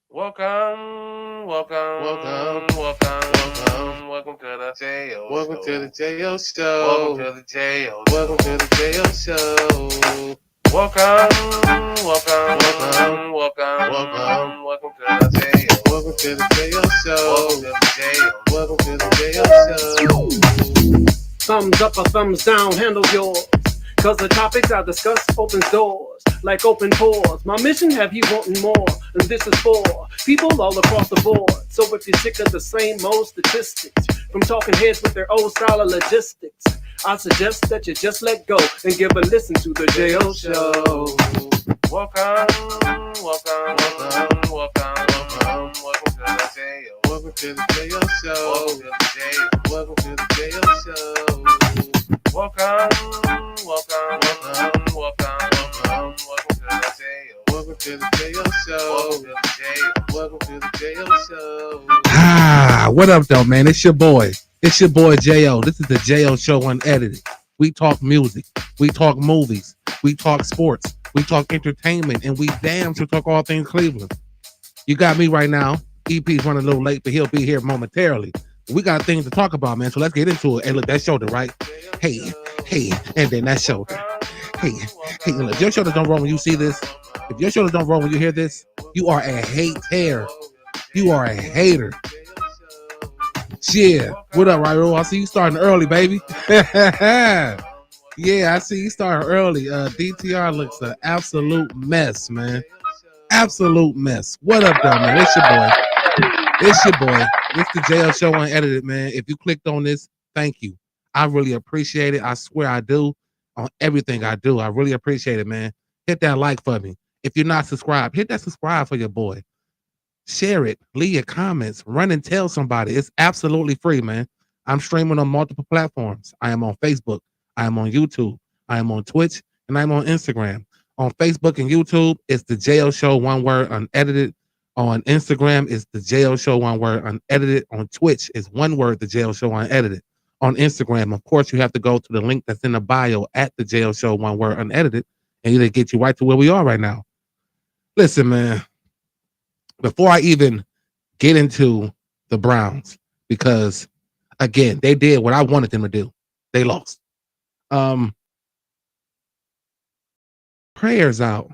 Welcome, welcome, Welcome, welcome, welcome, welcome to the JO welcome to the Show. JO Welcome Show. to the JO Welcome to the Show. JO Show. Welcome, Welcome, welcome, welcome, welcome, welcome to the JO welcome to the Show. JO Welcome Show. to the JO Welcome to the Show. JO Show. Thumbs up or thumbs down, handle yours. Cause the topics I discuss opens doors like open pores. My mission have you wanting more, and this is for people all across the board. So if you're sick of the same old statistics, from talking heads with their old style of logistics, I suggest that you just let go and give a listen to the JO Show. Welcome, Welcome, welcome, welcome, welcome, welcome to the JO welcome to the Show. JO Welcome Show. to the JO Welcome to the JO Show. Welcome, Welcome, welcome, welcome, welcome, welcome to the JO welcome to the JO Welcome Show. to the JO Welcome to the JO Show. What up, though, man? It's your boy. It's your boy, J.O. This is the J.O. Show Unedited. We talk music. We talk movies. We talk sports. We talk entertainment. And we damn sure talk all things Cleveland. You got me right now. EP's running a little late, but he'll be here momentarily. We got things to talk about, man. So let's get into it. Hey, look, that shoulder, right? Hey, hey, and then that shoulder. Hey, hey, look, if your shoulders don't roll when you see this, if your shoulders don't roll when you hear this, you are a hater. You are a hater. Yeah. What up, Rairo? I see you starting early, baby. Yeah, I see you starting early. DTR looks an absolute mess, man. Absolute mess. What up, though, man? It's your boy. It's your boy. It's the JL Show Unedited, man. If you clicked on this, thank you. I really appreciate it. I swear I do on everything I do. I really appreciate it, man. Hit that like for me. If you're not subscribed, hit that subscribe for your boy. Share it, leave your comments, run and tell somebody. It's absolutely free, man. I'm streaming on multiple platforms. I am on Facebook, I am on YouTube, I am on Twitch, and I'm on Instagram. On Facebook and YouTube, it's the JL Show, one word, unedited. On Instagram, it's the JL Show, one word, unedited. On Twitch, it's one word, the JL Show, unedited. On Instagram, of course, you have to go to the link that's in the bio at the JL Show, one word, unedited, and it'll get you right to where we are right now. Listen, man, before I even get into the Browns, because again, they did what I wanted them to do. They lost. Um, prayers out.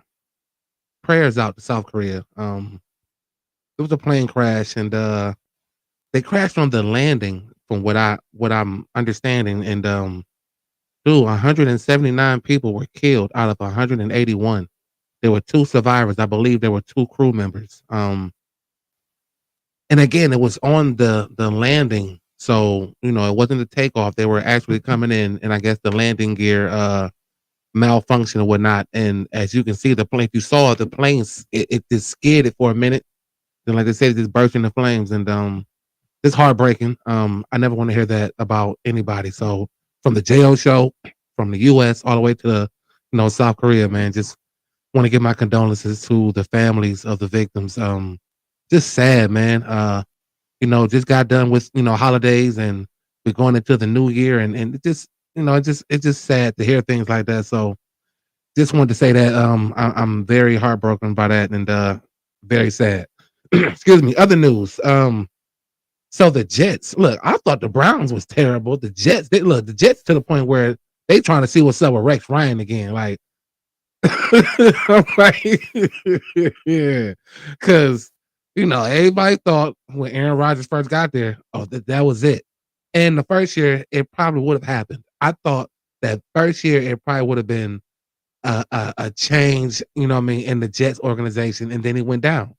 Prayers out to South Korea. It was a plane crash, and they crashed on the landing, from what I'm understanding, and dude, 179 people were killed out of 181. There were two survivors. I believe there were two crew members. And again, it was on the landing, so it wasn't the takeoff. They were actually coming in, and I guess the landing gear malfunctioned or whatnot. And as you can see, the plane, if you saw the planes, it just scared it for a minute. Then, like I said, it just burst into flames, and it's heartbreaking. I never want to hear that about anybody. So from the JO Show, from the U.S. all the way to the South Korea, man, just want to give my condolences to the families of the victims. Just sad, man. Just got done with holidays, and we're going into the new year, and it just it's just sad to hear things like that. So just wanted to say that I'm very heartbroken by that, and very sad. Excuse me. Other news. So the Jets. Look, I thought the Browns was terrible. The Jets. The Jets to the point where they trying to see what's up with Rex Ryan again. Like, I'm like, yeah, because everybody thought when Aaron Rodgers first got there, oh, that was it. And the first year, it probably would have happened. I thought that first year it probably would have been a change, what I mean, in the Jets organization, and then it went down.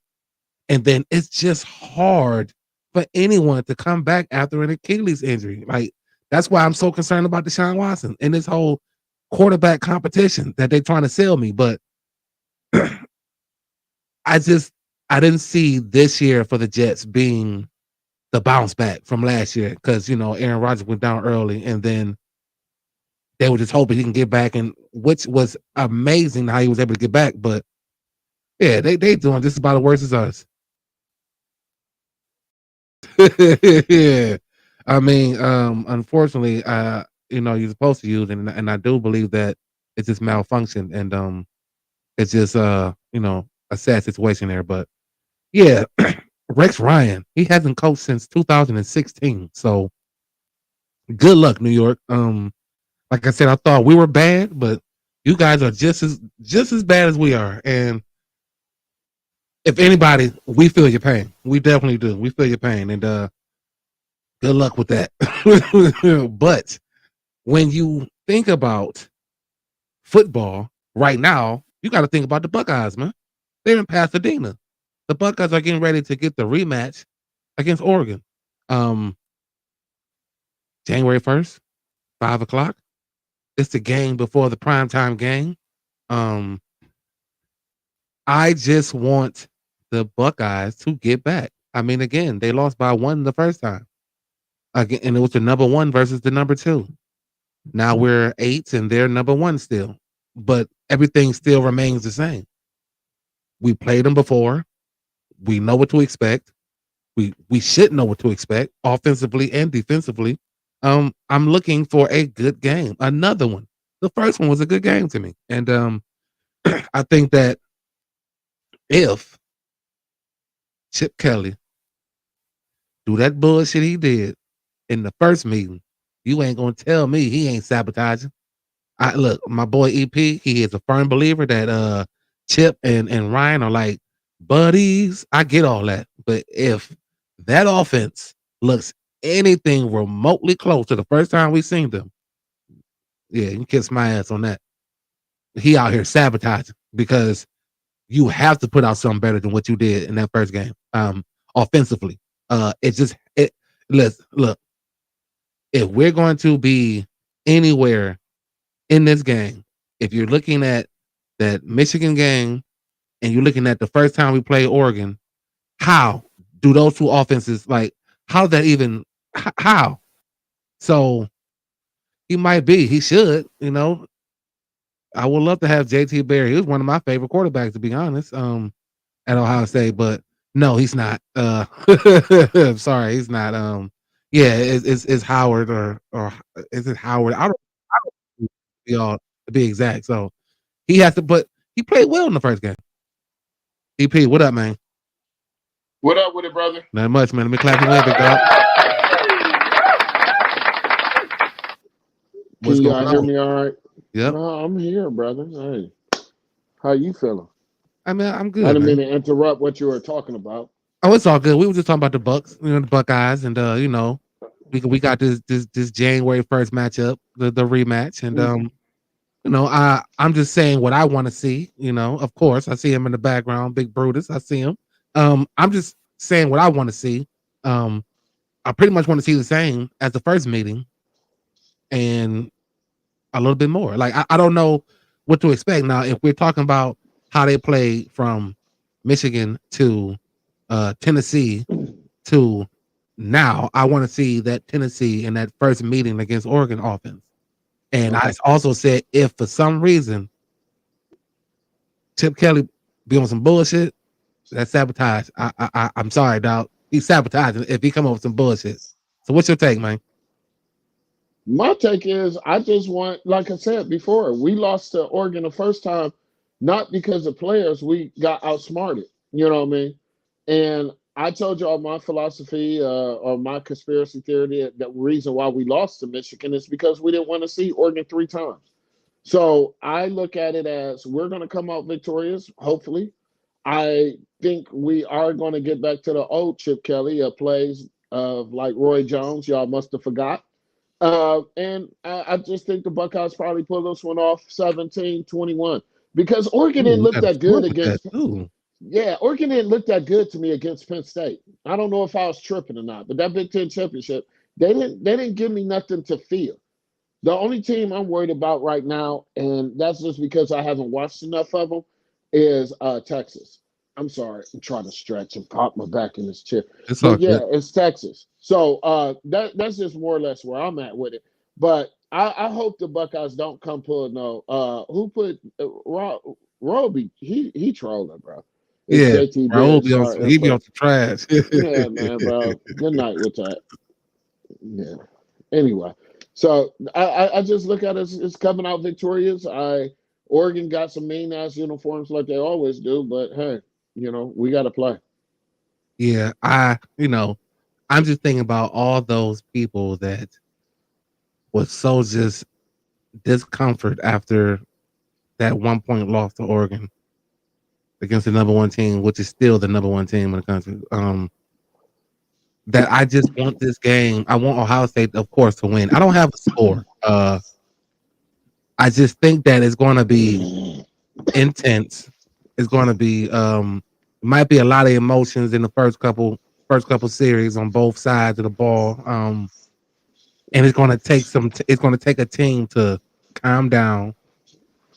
And then it's just hard for anyone to come back after an Achilles injury. Like, that's why I'm so concerned about Deshaun Watson and this whole quarterback competition that they're trying to sell me. But I didn't see this year for the Jets being the bounce back from last year, because Aaron Rodgers went down early, and then they were just hoping he can get back, and which was amazing how he was able to get back. But yeah, they doing just about the worst as us. Yeah, I mean, unfortunately, you're supposed to use it, and I do believe that it just malfunctioned, and it's just a sad situation there. But Yeah, Rex Ryan. He hasn't coached since 2016. So good luck, New York. Like I said, I thought we were bad, but you guys are just as bad as we are. And if anybody, we feel your pain. We definitely do. We feel your pain, and good luck with that. But when you think about football right now, you got to think about the Buckeyes, man. They're in Pasadena. The Buckeyes are getting ready to get the rematch against Oregon. January 1st, 5:00. It's the game before the primetime game. I just want the Buckeyes to get back. I mean, again, they lost by 1 the first time. Again, and it was the number 1 versus the number 2. Now we're 8 and they're number 1 still. But everything still remains the same. We played them before. We know what to expect. We should know what to expect offensively and defensively. I'm looking for a good game. Another one. The first one was a good game to me. And I think that if Chip Kelly do that bullshit he did in the first meeting, you ain't gonna tell me he ain't sabotaging. Look, my boy EP, he is a firm believer that Chip and Ryan are like buddies. I get all that. But if that offense looks anything remotely close to the first time we seen them, yeah, you can kiss my ass on that. He out here sabotaging because you have to put out something better than what you did in that first game. Offensively. Let's look. If we're going to be anywhere in this game, if you're looking at that Michigan game and you're looking at the first time we played Oregon, how do those two offenses, like, how that even, how? So he might be, he should, you know. I would love to have JT Barry. He was one of my favorite quarterbacks, to be honest, at Ohio State, but no, he's not. I'm sorry, he's not. Yeah, it's Howard or is it Howard? I don't y'all to be exact. So he has to, but he played well in the first game. EP, what up, man? What up with it, brother? Not much, man. Let me clap your hand, big dog. Can you guys hear me all right? Yep. No, I'm here, brother. Hey, how you feeling? I mean, I'm good. I didn't man. mean to interrupt what you were talking about. Oh, it's all good. We were just talking about the Bucks, the Buckeyes, and you know, we got this January 1st matchup, the rematch, and you know, I'm just saying what I want to see. You know, of course, I see him in the background, Big Brutus. I see him. I'm just saying what I want to see. I pretty much want to see the same as the first meeting, and a little bit more. Like I don't know what to expect now. If we're talking about how they play from Michigan to Tennessee to now, I want to see that Tennessee in that first meeting against Oregon offense. And I also said, if for some reason Chip Kelly be on some bullshit, that's sabotage. I'm sorry, dog. He's sabotaging if he come up with some bullshit. So what's your take, man? My take is I just want, like I said before, we lost to Oregon the first time, not because of players, we got outsmarted. You know what I mean? And I told y'all my philosophy or my conspiracy theory that the reason why we lost to Michigan is because we didn't want to see Oregon 3 times. So I look at it as we're going to come out victorious, hopefully. I think we are going to get back to the old Chip Kelly plays of like Roy Jones. Y'all must have forgot. And I just think the Buckeyes probably pull this one off 17-21 because Oregon didn't look that good against. Yeah, Oregon didn't look that good to me against Penn State. I don't know if I was tripping or not, but that Big Ten championship, they didn't give me nothing to feel. The only team I'm worried about right now, and that's just because I haven't watched enough of them, is Texas. I'm sorry, I'm trying to stretch and pop my back in this chair. But yeah, it's Texas. So that's just more or less where I'm at with it. But I hope the Buckeyes don't come pull no. Who put Roby? He trolling, bro. It's JT he be on the trash. Yeah, man, bro. Good night with that. Yeah. Anyway, so I just look at it as coming out victorious. Oregon got some mean ass uniforms like they always do, but hey, you know, we got to play. Yeah, I'm just thinking about all those people that was so just discomfort after that 1 point loss to Oregon against the number one team, which is still the number one team in the country. That I just want this game. I want Ohio State, of course, to win. I don't have a score. I just think that it's going to be intense. It's going to be might be a lot of emotions in the first couple series on both sides of the ball. And it's going to take it's going to take a team to calm down,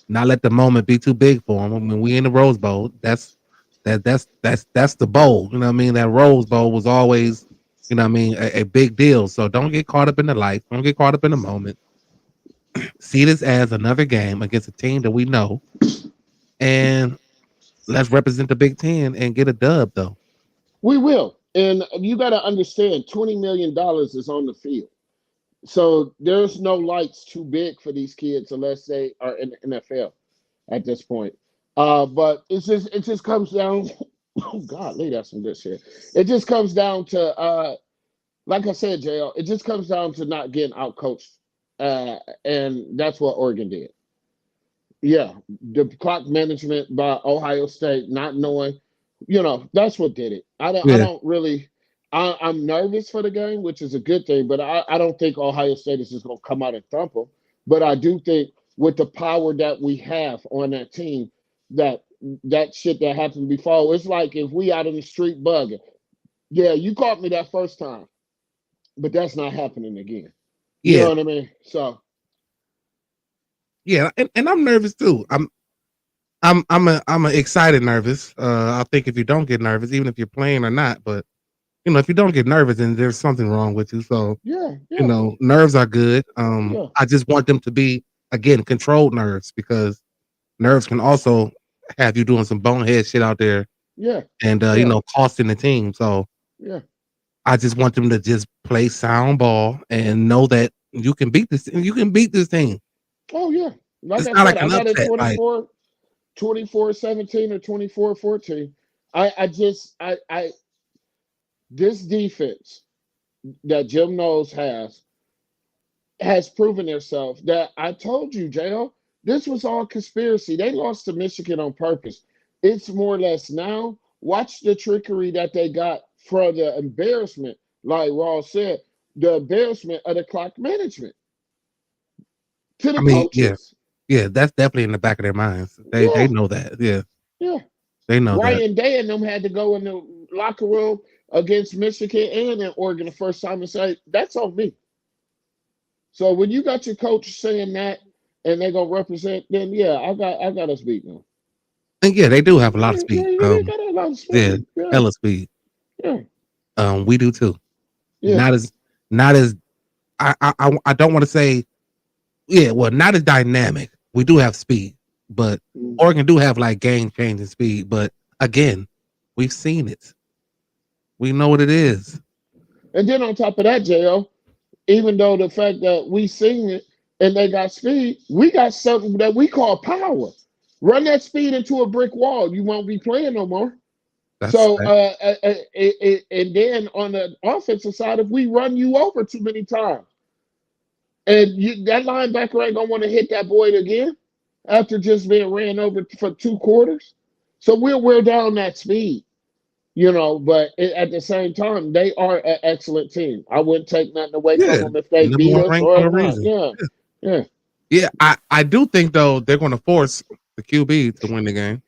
not let the moment be too big for them. I mean, we in the Rose Bowl. That's the bowl. You know what I mean? That Rose Bowl was always, you know what I mean, a big deal. So don't get caught up in the life. Don't get caught up in the moment. See this as another game against a team that we know, and let's represent the Big Ten and get a dub, though. We will. And you got to understand, $20 million is on the field. So there's no lights too big for these kids unless they are in the NFL at this point. But it just comes down. Oh God, lady, that's some good shit. It just comes down to like I said, JL, it just comes down to not getting out coached. And that's what Oregon did. Yeah, the clock management by Ohio State, not knowing, that's what did it. I don't really. I'm nervous for the game, which is a good thing, but I don't think Ohio State is just going to come out and thump them. But I do think with the power that we have on that team, that shit that happened before, it's like if we out in the street bugging. Yeah, you caught me that first time, but that's not happening again. You know what I mean? So. Yeah, and I'm nervous too. I'm a excited nervous. I think if you don't get nervous, even if you're playing or not, but if you don't get nervous, then there's something wrong with you. So yeah. Nerves are good. I just want them to be, again, controlled nerves, because nerves can also have you doing some bonehead shit out there. Yeah. And costing the team. So yeah. I just want them to just play sound ball and know that you can beat this. You can beat this team. Oh yeah. Like it's I not said, like an I got it upset, 24-17 or 24-14. I this defense that Jim Knowles has proven itself. That I told you, JL, this was all conspiracy. They lost to Michigan on purpose. It's more or less now. Watch the trickery that they got for the embarrassment, like Ross said, the embarrassment of the clock management to the coaches. Yeah, that's definitely in the back of their minds. They know that. Yeah. They know Ryan Day and them had to go in the locker room against Michigan and in Oregon the first time and say, that's on me. So when you got your coach saying that and they're gonna represent, then I got us beat now. And they do have a lot of speed. They got a lot of speed. Hella speed. Yeah. We do too. Yeah. Not as I don't want to say, not as dynamic. We do have speed, but Oregon do have like game-changing speed. But again, we've seen it. We know what it is. And then on top of that, JL, even though the fact that we seen it and they got speed, we got something that we call power. Run that speed into a brick wall, you won't be playing no more. And then on the offensive side, if we run you over too many times, and that linebacker ain't gonna want to hit that boy again after just being ran over for 2 quarters. So we'll wear down that speed, but at the same time, they are an excellent team. I wouldn't take nothing away from them if they beat us or not. Yeah, I do think, though, they're going to force the QB to win the game.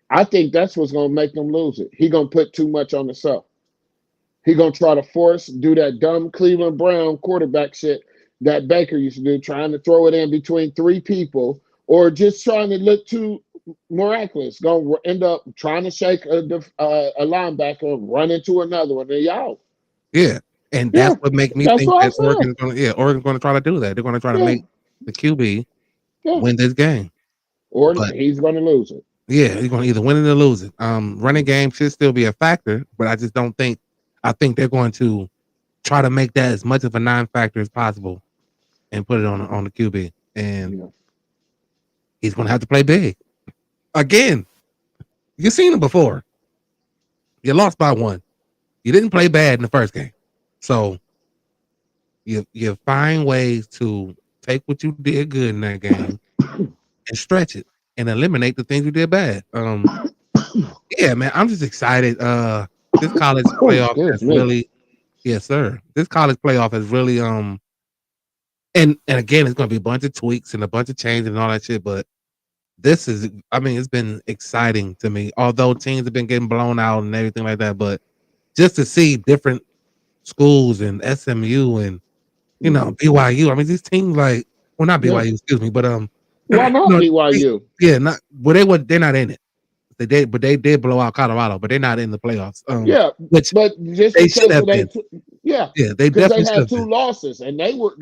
I think that's what's going to make them lose it. He's going to put too much on himself. He's going to try to do that dumb Cleveland Brown quarterback shit that Baker used to do, trying to throw it in between 3 people or just trying to look too miraculous. Going to end up trying to shake a linebacker, run into another one, and y'all. Yeah, and that's what makes me think that Oregon's going to try to do that. They're going to try to make the QB win this game. Or he's going to lose it. Yeah, he's going to either win it or lose it. Running game should still be a factor, but I just don't think. I think they're going to try to make that as much of a non-factor as possible and put it on the QB. And he's going to have to play big. Again, you've seen him before. You lost by 1. You didn't play bad in the first game, so you find ways to take what you did good in that game and stretch it and eliminate the things you did bad. Yeah, man, I'm just excited. This college playoff Excuse has me. really, yes, sir. This college playoff has really and again, it's gonna be a bunch of tweaks and a bunch of changes and all that shit. But this is, I mean, it's been exciting to me. Although teams have been getting blown out and everything like that, but just to see different schools and SMU and BYU. I mean, these teams like, well, not Yeah. BYU, excuse me, but Why not BYU? yeah, not they're not in it. They did blow out Colorado, but they're not in the playoffs. Yeah, Which but just they because should have of they, been. yeah, Yeah, they because definitely they should had have 2 been. losses, and they were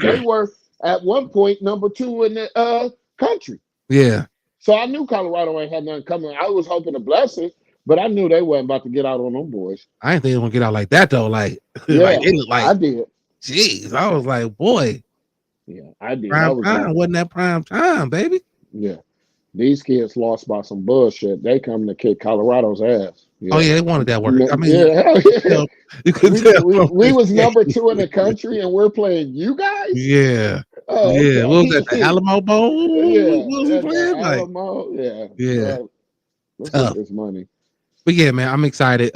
at one point number 2 in the country. Yeah, So I knew Colorado ain't had nothing coming. I was hoping a blessing, but I knew they wasn't about to get out on them boys. I didn't think they were gonna get out like that though. Like, Yeah, like it looked I like, did. jeez, I was like, boy, Yeah, I did. I prime was time like, wasn't that prime time, baby. yeah, these kids lost by some bullshit. They come to kick Colorado's ass. Yeah. Oh yeah, they wanted that work. I mean, Yeah, hell you yeah. know, you could tell. We was number 2 in the country, and we're playing you guys. Yeah, Oh, yeah. okay. What was that? The Alamo Bowl? Yeah, What was we at the playing? Like, Alamo. Yeah, yeah, let's tough. get this money. But yeah, man, I'm excited.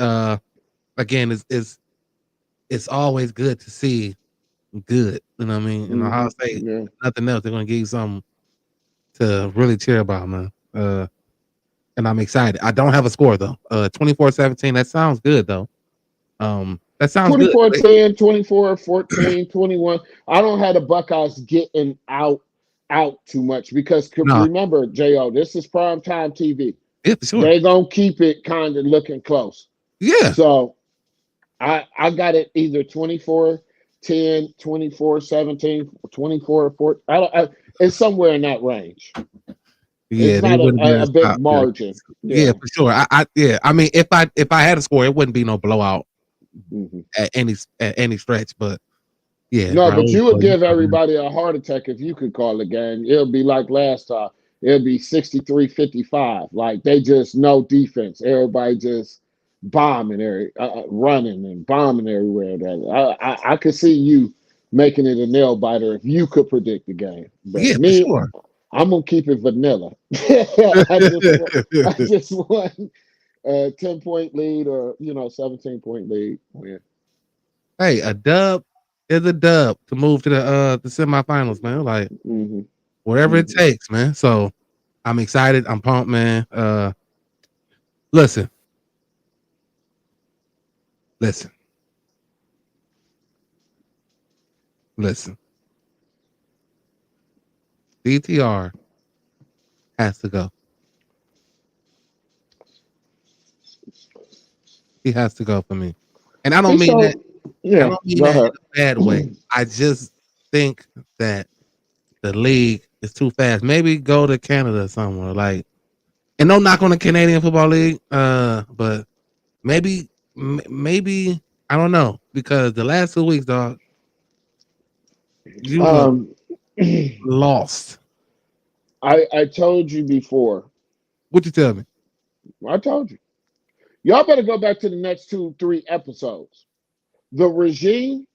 Again, it's always good to see good. You know what I mean? In Ohio State, Yeah. nothing else. They're gonna give you something to really cheer about, man. And I'm excited. I don't have a score though. 24-17. That sounds good though. That sounds good. 24-10, 24-14, 21. I don't have the Buckeyes getting out too much because No. remember, J.O., this is primetime TV. Yeah, for sure. They're going to keep it kind of looking close. Yeah. So I got it either 24-10, 24-17, 24-14. It's somewhere in that range. Yeah, It's they not wouldn't be a big top, margin. Yeah, for sure. I mean, if I had a score, it wouldn't be no blowout at any stretch. But yeah, no, but you would give everybody a heart attack if you could call the game. It'll be like last time. It'll be 63-55. Like they just no defense. Everybody just bombing running and bombing everywhere. I could see you making it a nail biter if you could predict the game. But yeah, me, for sure. I'm gonna keep it vanilla. I just want a 10-point lead or 17-point lead win. Hey, a dub is a dub to move to the semifinals, man. Like whatever it takes, man. So I'm excited. I'm pumped, man. Listen. DTR has to go. He has to go for me. And I don't mean that. Yeah, I don't mean that in a bad way. I just think that the league is too fast. Maybe go to Canada somewhere. Like, and no knock on the Canadian Football League. But maybe I don't know, because the last 2 weeks, dog, you lost. I told you before. What'd you tell me? I told you. Y'all better go back to the next 2-3 episodes. The regime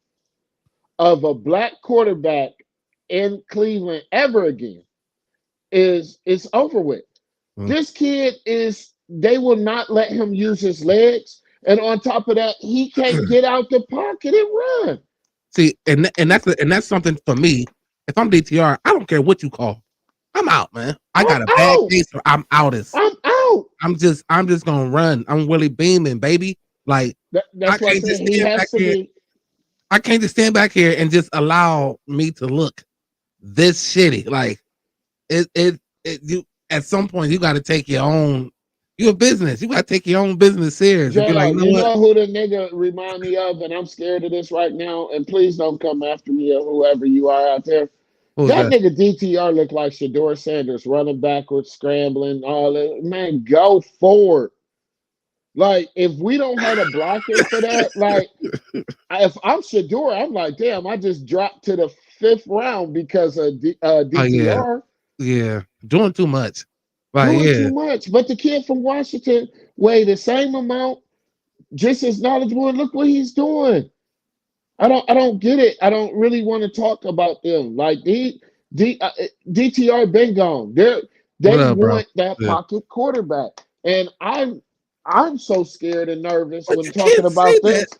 of a black quarterback in Cleveland ever again is over with. This kid they will not let him use his legs. And on top of that, he can't get out the pocket and run. See, and that's something for me. If I'm DTR, I don't care what you call. I'm out, man. I got a bad case. I'm out. I'm out. I'm just gonna run. I'm Willie Beeman, baby. Like that's why he has to be. I can't just stand back here and just allow me to look this shitty. Like you at some point you got to take your own. You're a business. You got to take your own business serious. Jay, like, you know who the nigga remind me of, and I'm scared of this right now. And please don't come after me or whoever you are out there. That nigga DTR looked like Shedeur Sanders running backwards, scrambling, all that. Man, go forward. Like, if we don't have a blocker for that, like, if I'm Shedeur, I'm like, damn, I just dropped to the 5th round because of DTR. Yeah, doing too much. Doing too much. But the kid from Washington weighed the same amount just as knowledgeable. And look what he's doing. I don't get it. I don't really want to talk about them. Like DTR been gone. What They up, bro? want that Yeah. pocket quarterback, and I'm so scared and nervous But when you talking can't about say this. that.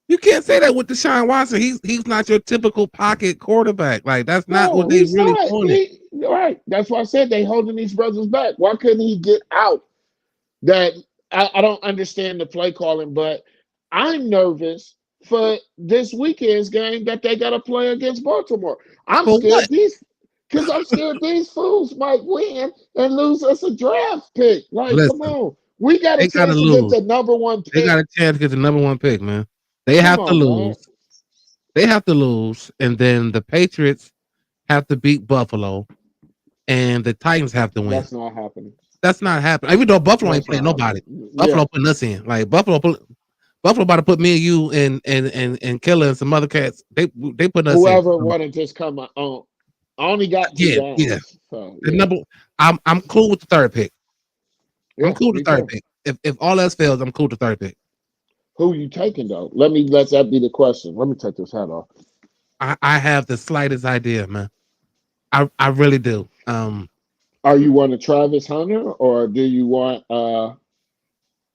You can't say that with Deshaun Watson. He's not your typical pocket quarterback. Like that's not what No, they he's really not. wanted. Right. That's why I said they holding these brothers back. Why couldn't he get out? That I don't understand the play calling, but I'm nervous for this weekend's game that they got to play against Baltimore. I'm For what? scared I'm scared these fools might win and lose us a draft pick. Like, come Listen, on, we got a they gotta chance to get lose. the number one They got pick. a chance to get the number one pick, man. They Come have to on, man. lose. They have to lose, and then the Patriots have to beat Buffalo, and the Titans have to win. That's not happening. That's not happening. Even though Buffalo ain't That's playing not nobody. happening. Buffalo Yeah. putting us in. Like Buffalo about to put me and you and Killer and some other cats. They put us Whoever in. want to just come on. I only got 2 Yeah, downs. yeah. So, The yeah. number. I'm cool with the third pick. Yeah, I'm cool me with the third too. pick. If all else fails, I'm cool with the third pick. Who you taking though? Let that be the question. Let me take this hat off. I have the slightest idea, man. I really do. Are you want a Travis Hunter or do you want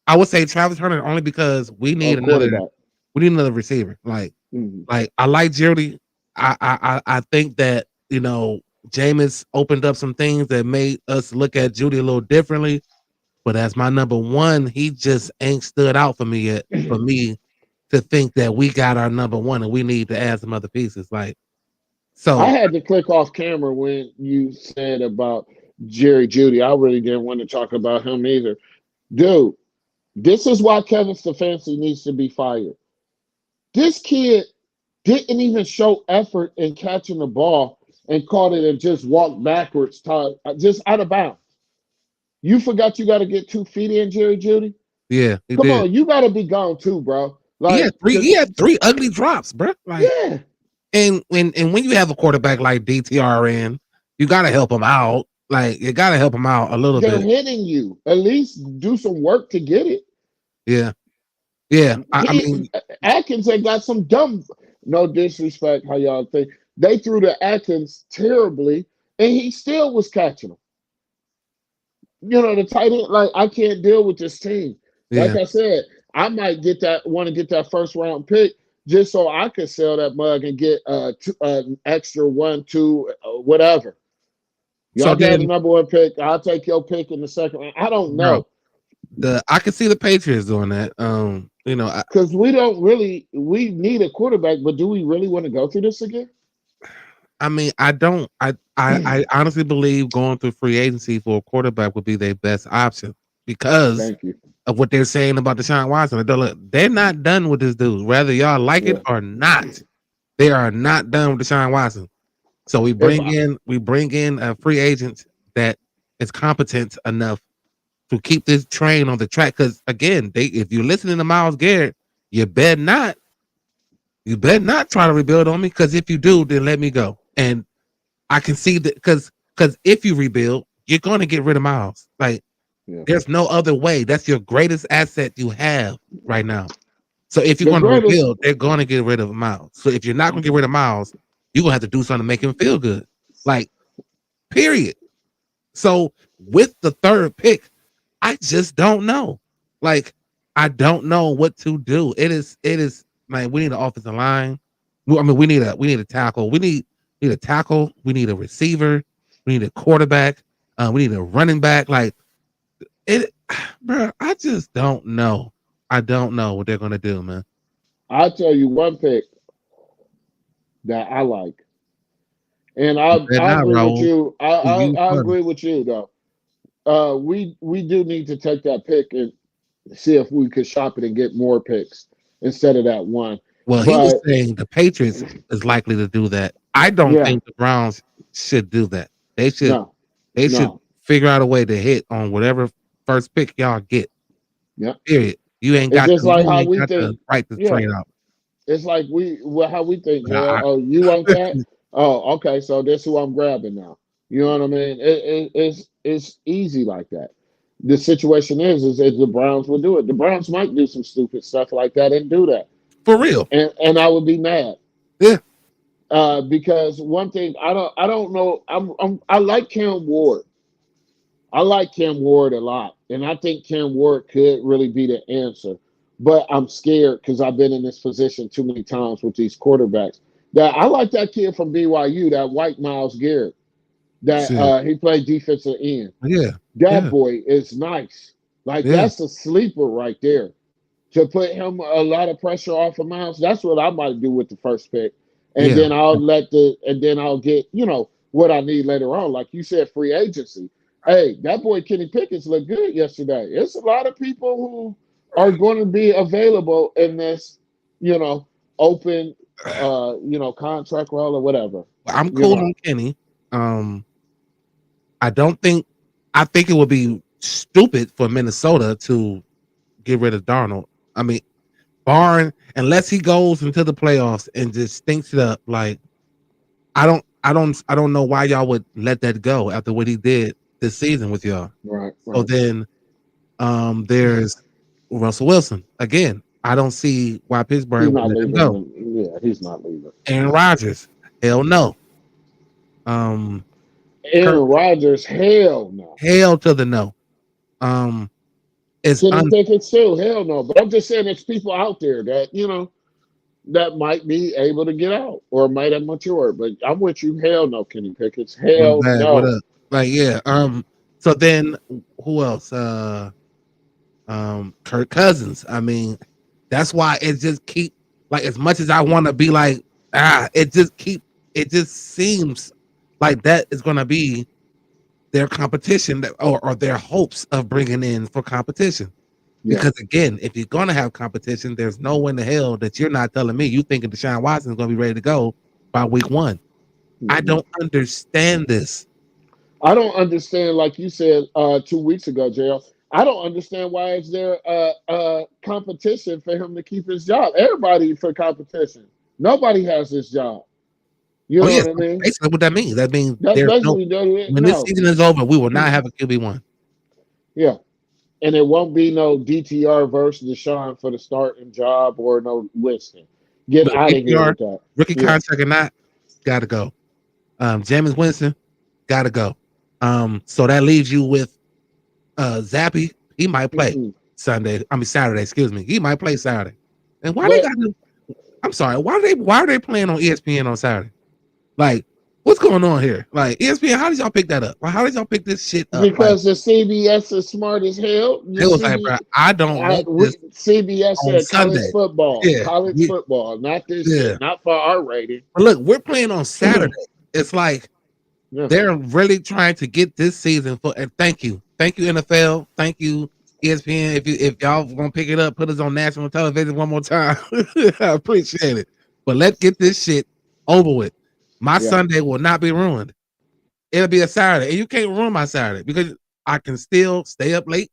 I would say Travis Hunter only because we a need quarterback? another receiver. Like Mhm. I like Jeudy. I think that Jameis opened up some things that made us look at Jeudy a little differently. But as my number one, he just ain't stood out for me yet. For me to think that we got our number one and we need to add some other pieces. Like so, I had to click off camera when you said about Jerry Judy. I really didn't want to talk about him either. Dude, this is why Kevin Stefanski needs to be fired. This kid didn't even show effort in catching the ball and caught it and just walked backwards, just out of bounds. You forgot you got to get 2 feet in, Jerry Judy? yeah, he Come did. on, you got to be gone too, bro. He Like, had three ugly drops, bro. Like, yeah, and when you have a quarterback like DTRN, you gotta help him out. Like, you gotta help him out a little they're bit. hitting you. At least do some work to get it. Yeah, yeah. I mean, Atkins had got some dumb, no disrespect, how y'all think. They threw to Atkins terribly, and he still was catching them. The tight end, like, I can't deal with this team. Like yeah. I said, I might want to get that first round pick just so I could sell that mug and get an extra 1, 2, whatever. So Y'all got the then, number one pick. I'll take your pick in the second round. I don't bro, know. I can see the Patriots doing that. Because we need a quarterback, but do we really want to go through this again? I mean, I don't. I honestly believe going through free agency for a quarterback would be their best option because Thank you. of what they're saying about Deshaun Watson. They're not done with this dude, whether y'all like it or not. They are not done with Deshaun Watson. So we bring in a free agent that is competent enough to keep this train on the track. Because again, if you're listening to Myles Garrett, you better not try to rebuild on me. Because if you do, then let me go. And I can see that because if you rebuild, you're going to get rid of Myles. Like there's no other way. That's your greatest asset you have right now. So if you're going to rebuild, they're going to get rid of Myles. So if you're not going to get rid of Myles, you're going to have to do something to make him feel good. Like, period. So with the third pick, I just don't know. Like, I don't know what to do. It is like we need an offensive line. I mean, we need a tackle. We need a tackle. We need a receiver. We need a quarterback. We need a running back. Like it, bro. I just don't know. I don't know what they're gonna do, man. I'll tell you one pick that I like, and I agree with you. I agree with you though. We do need to take that pick and see if we could shop it and get more picks instead of that one. Well, he was saying the Patriots is likely to do that. I don't think the Browns should do that. They should figure out a way to hit on whatever first pick y'all get. Yeah. Period. You ain't got to write the trade out. It's like how we think. Oh, you want that? Oh, okay. So that's who I'm grabbing now. You know what I mean? It's easy like that. the situation is that the Browns will do it. The Browns might do some stupid stuff like that and do that, For real. and I would be mad. Yeah. Because one thing I don't know. I like Cam Ward. I like Cam Ward a lot, and I think Cam Ward could really be the answer. But I'm scared because I've been in this position too many times with these quarterbacks. That I like that kid from BYU, that white Miles Garrett. That Shit. he played defensive end. Yeah. That Yeah. boy is nice. Like Yeah. that's a sleeper right there. To put him a lot of pressure off of Miles, that's what I might do with the first pick, and Yeah. then I'll get what I need later on. Like you said, free agency. Hey, that boy Kenny Pickett looked good yesterday. It's a lot of people who are going to be available in this, you know, open, contract role or whatever. I'm You cool know, on Kenny. I don't think I think it would be stupid for Minnesota to get rid of Darnold. I mean, unless he goes into the playoffs and just stinks it up, like I don't know why y'all would let that go after what he did this season with y'all. right, So right. then there's Russell Wilson. Again, I don't see why Pittsburgh He's would not let him go. leaving. Yeah, he's not leaving. Aaron Rodgers, hell no. Kirk, Aaron Rodgers, hell no. hell to the no. It's Kenny Pickett too, hell no. But I'm just saying, there's people out there that that might be able to get out or might have matured. But I'm with you, hell no, Kenny Pickett's, What's hell that? What no. up? Like, yeah. So then who else? Kirk Cousins. I mean, that's why it just keep like as much as I want to be like, it just seems like that is gonna be their competition or their hopes of bringing in for competition. Yeah. Because again, if you're gonna have competition, there's no way in the hell that you're not telling me you thinking Deshaun Watson is gonna be ready to go by week 1. I Mhm. don't understand this. I don't understand, like you said 2 weeks ago, JL. I don't understand why is there competition for him to keep his job. Everybody for competition. Nobody has this job. You Oh know yes, what I mean? basically what that means. That means That's there's no basically when this no. season is over, we will not have a QB1. Yeah. And it won't be no DTR versus Deshaun for the starting job or no Winston. Get Look, out of here DTR, with that. rookie Yeah. contract or not, gotta go. Jameis Winston, gotta go. So that leaves you with Zappy. He might play Mm-mm. Saturday, excuse me. He might play Saturday. And why they But got him? I'm sorry, why are they playing on ESPN on Saturday? Like, what's going on here? Like, ESPN, how did y'all pick that up? Like, how did y'all pick this shit up? Like, because the CBS is smart as hell. it was like, bro, I don't want this CBS on said college Sunday. football. Yeah, College yeah, football. Not this yeah. shit. Not for our rating. But look, we're playing on Saturday. It's like Yeah. they're really trying to get this season for. And thank you NFL, thank you ESPN. If y'all gonna pick it up, put us on national television one more time. I appreciate it. But let's get this shit over with. My Yeah. Sunday will not be ruined. It'll be a Saturday, and you can't ruin my Saturday because I can still stay up late.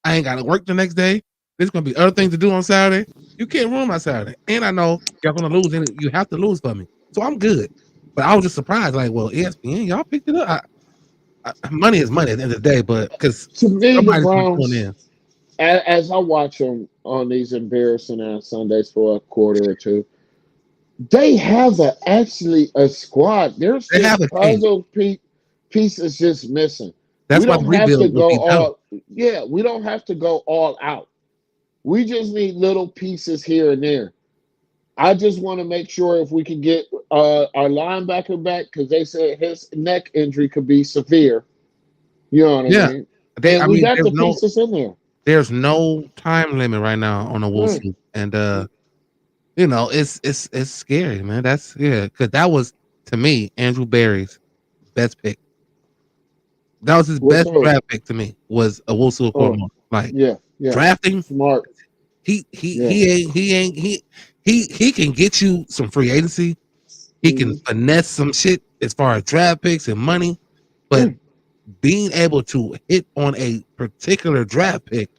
I ain't got to work the next day. There's gonna be other things to do on Saturday. You can't ruin my Saturday, and I know y'all gonna lose, and you have to lose for me, so I'm good. But I was just surprised, like, well, ESPN, y'all picked it up. Money is money at the end of the day, but because To me, the somebody's going Browns, in. as I watch them on these embarrassing ass Sundays for a quarter or two, they have actually a squad. There's They have just a team. puzzle pieces just missing. That's We why the don't have to rebuild will go be dope. all. Yeah, we don't have to go all out. We just need little pieces here and there. I just want to make sure if we can get our linebacker back because they said his neck injury could be severe. You know what Yeah. I mean? And we got the pieces in there. There's no time limit right now on the Wilson, and it's scary, man. That's because that was to me Andrew Berry's best pick. That was his best draft pick to me was a Wilson Okomo. Like yeah, drafting smart. He can get you some free agency. He can finesse some shit as far as draft picks and money, but being able to hit on a particular draft pick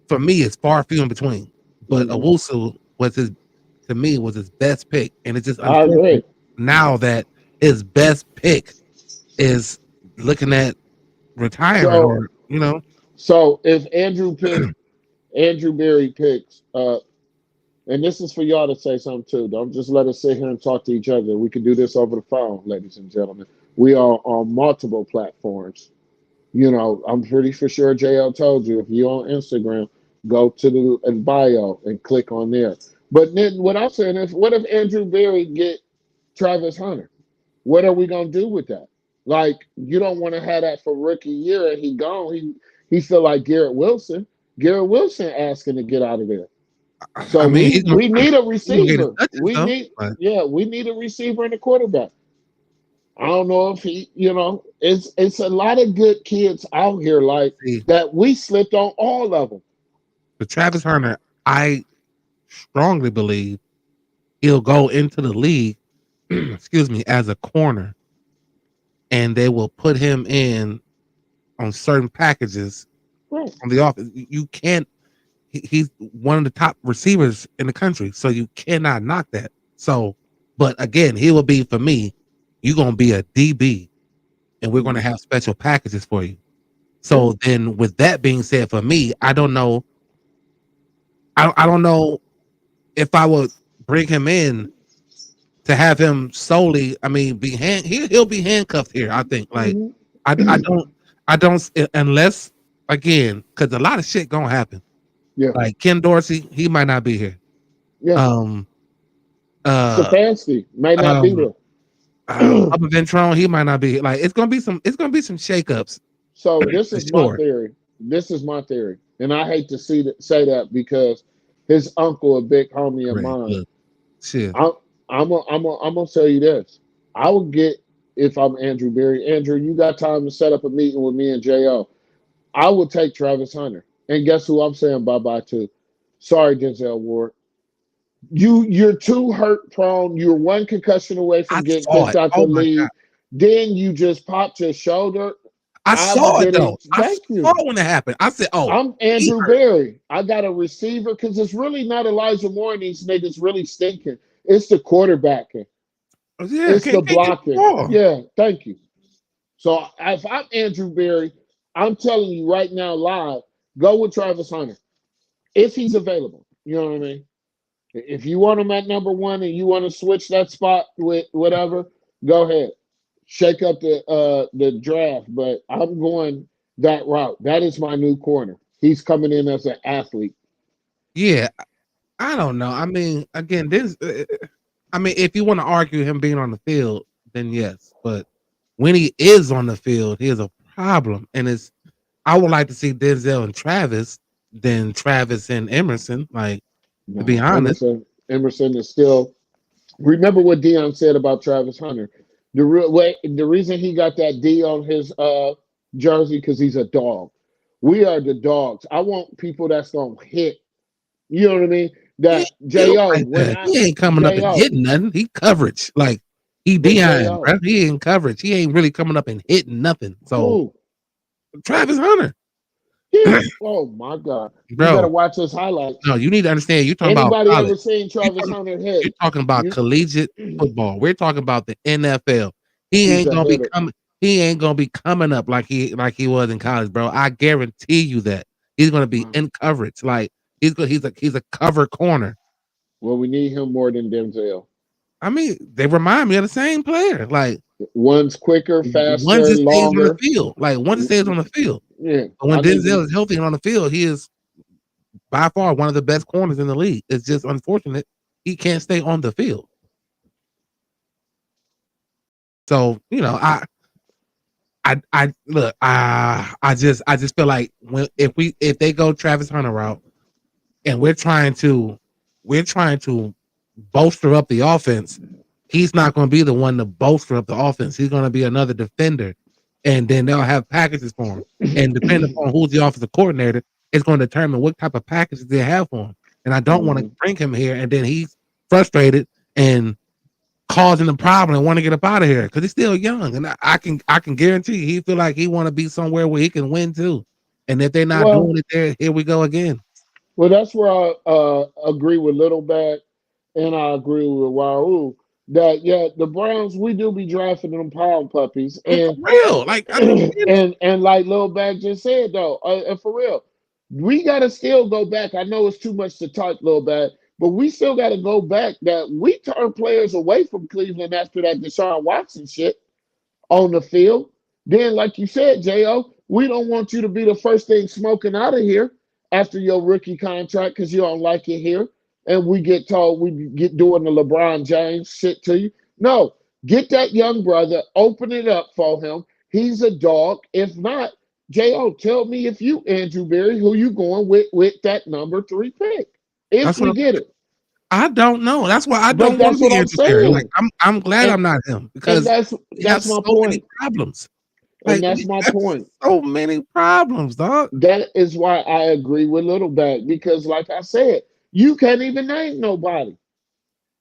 for me is far few in between. But Owusu was his best pick, and it's just unfortunate now that his best pick is looking at retirement or You know, So if Andrew Berry picks, and this is for y'all to say something too. Don't just let us sit here and talk to each other. We can do this over the phone, ladies and gentlemen. We are on multiple platforms. You know, I'm pretty for sure JL told you if you're on Instagram, go to the bio and click on there. But then what I'm saying is, what if Andrew Berry get Travis Hunter? What are we gonna do with that? Like, you don't want to have that for rookie year and he gone. He feel like Garrett Wilson. Garrett Wilson asking to get out of there. So I mean, we need a he's gonna get his receiver. touches We though. need But yeah, we need a receiver and a quarterback. I don't know if it's a lot of good kids out here like see, that. We slipped on all of them. for Travis Hunter, I strongly believe he'll go into the league, excuse me, as a corner, and they will put him in on certain packages Right. on the offense. You can't. He's one of the top receivers in the country, so you cannot knock that. So, but again, he will be for me. You're gonna be a DB, and we're gonna have special packages for you. So then, with that being said, for me, I don't know. I don't know if I would bring him in to have him solely. I mean, he'll be handcuffed here. I think. Like, Mhm. I don't unless again, because a lot of shit gonna happen. Yeah. Like Ken Dorsey, he might not be here. Yeah. Um, Stefanski may not be um, there. Upper Ventrone, he might not be here. Like it's gonna be some shakeups So this for is my sure. theory. This is my theory, and I hate to say that because his uncle, a big homie of Right, mine. look, shit. I'm gonna tell you this. I would get if I'm Andrew Berry. Andrew, you got time to set up a meeting with me and Jo? I would take Travis Hunter, and guess who I'm saying bye bye to? Sorry, Denzel Ward. You're too hurt prone. You're one concussion away I from getting saw kicked it. out the Oh my god, league. Then you just popped your shoulder. I I saw it didn't. though. I Thank saw you. it when it happened. I said, "Oh, I'm he Andrew hurt." Berry. I got a receiver because it's really not Elijah Moore and these niggas really stinking. It's the quarterbacking. Yeah, It's the can't get the blocking. ball. Yeah, thank you. So if I'm Andrew Berry, I'm telling you right now live, go with Travis Hunter if he's available. You know what I mean? If you want him at number one and you want to switch that spot with whatever, go ahead. Shake up the draft, but I'm going that route. That is my new corner. He's coming in as an athlete. Yeah, I don't know. I mean, again, this. I mean, if you want to argue him being on the field, then yes. But when he is on the field, he is a problem, and it's. I would like to see Denzel and Travis than Travis and Emerson. Like to be No, honest, Emerson is still. Remember what Dion said about Travis Hunter. The reason he got that D on his jersey because he's a dog. We are the dogs. I want people that's gonna hit. You know what I mean? he That ain't built Jo like when that. He ain't coming up and Jo, hitting nothing. He coverage like he but behind, Jo bro. He ain't coverage. He ain't really coming up and hitting nothing. So who? Travis Hunter, Oh my God! You better bro. watch his highlights. No, you need to understand. You're talking about Anybody college. ever seen Travis Hunter hit? You're talking about You- collegiate football. We're talking about the NFL. He He's ain't a gonna be hitter. coming. He ain't gonna be coming up like he was in college, bro. I guarantee you that he's gonna be Wow. in coverage. Like he's a cover corner. Well, we need him more than Denzel. I mean, they remind me of the same player. Like One's quicker, one faster, just stays on the longer. field. Like one just stays on the field. Yeah, But when I think Denzel is healthy and on the field, he is by far one of the best corners in the league. It's just unfortunate he can't stay on the field. So you know, I look, I just feel like if they go Travis Hunter route, and we're trying to bolster up the offense, he's not going to be the one to bolster up the offense. He's going to be another defender, and then they'll have packages for him. And depending upon who's the offensive coordinator, it's going to determine what type of packages they have for him. And I don't want to bring him here, and then he's frustrated and causing a problem and want to get up out of here because he's still young. And I can guarantee he feel like he want to be somewhere where he can win too. And if they're not doing it there, here we go again. Well, that's where I agree with Little Bag and I agree with Raul that the Browns, we do be drafting them pound puppies, For and real. Like I don't get it. and like Lil Bag just said though, and for real, we gotta still go back. I know it's too much to talk, Lil Bag, but we still gotta go back that we turned players away from Cleveland after that Deshaun Watson shit on the field. Then, like you said, Jo, we don't want you to be the first thing smoking out of here after your rookie contract because you don't like it here. And we get told we get doing the LeBron James shit to you. No, get that young brother, open it up for him. He's a dog. If not, Jo, tell me if you, Andrew Berry, who you going with that number 3 pick. If That's we what get it. I don't know. That's why I But don't want that's to be what I'm Andrew Berry. Like saying. I'm glad And, I'm not him and because that's we have my so many point. problems. And Like that's we my have point. so many problems, dog. That is why I agree with Little Bag because, like I said, you can't even name nobody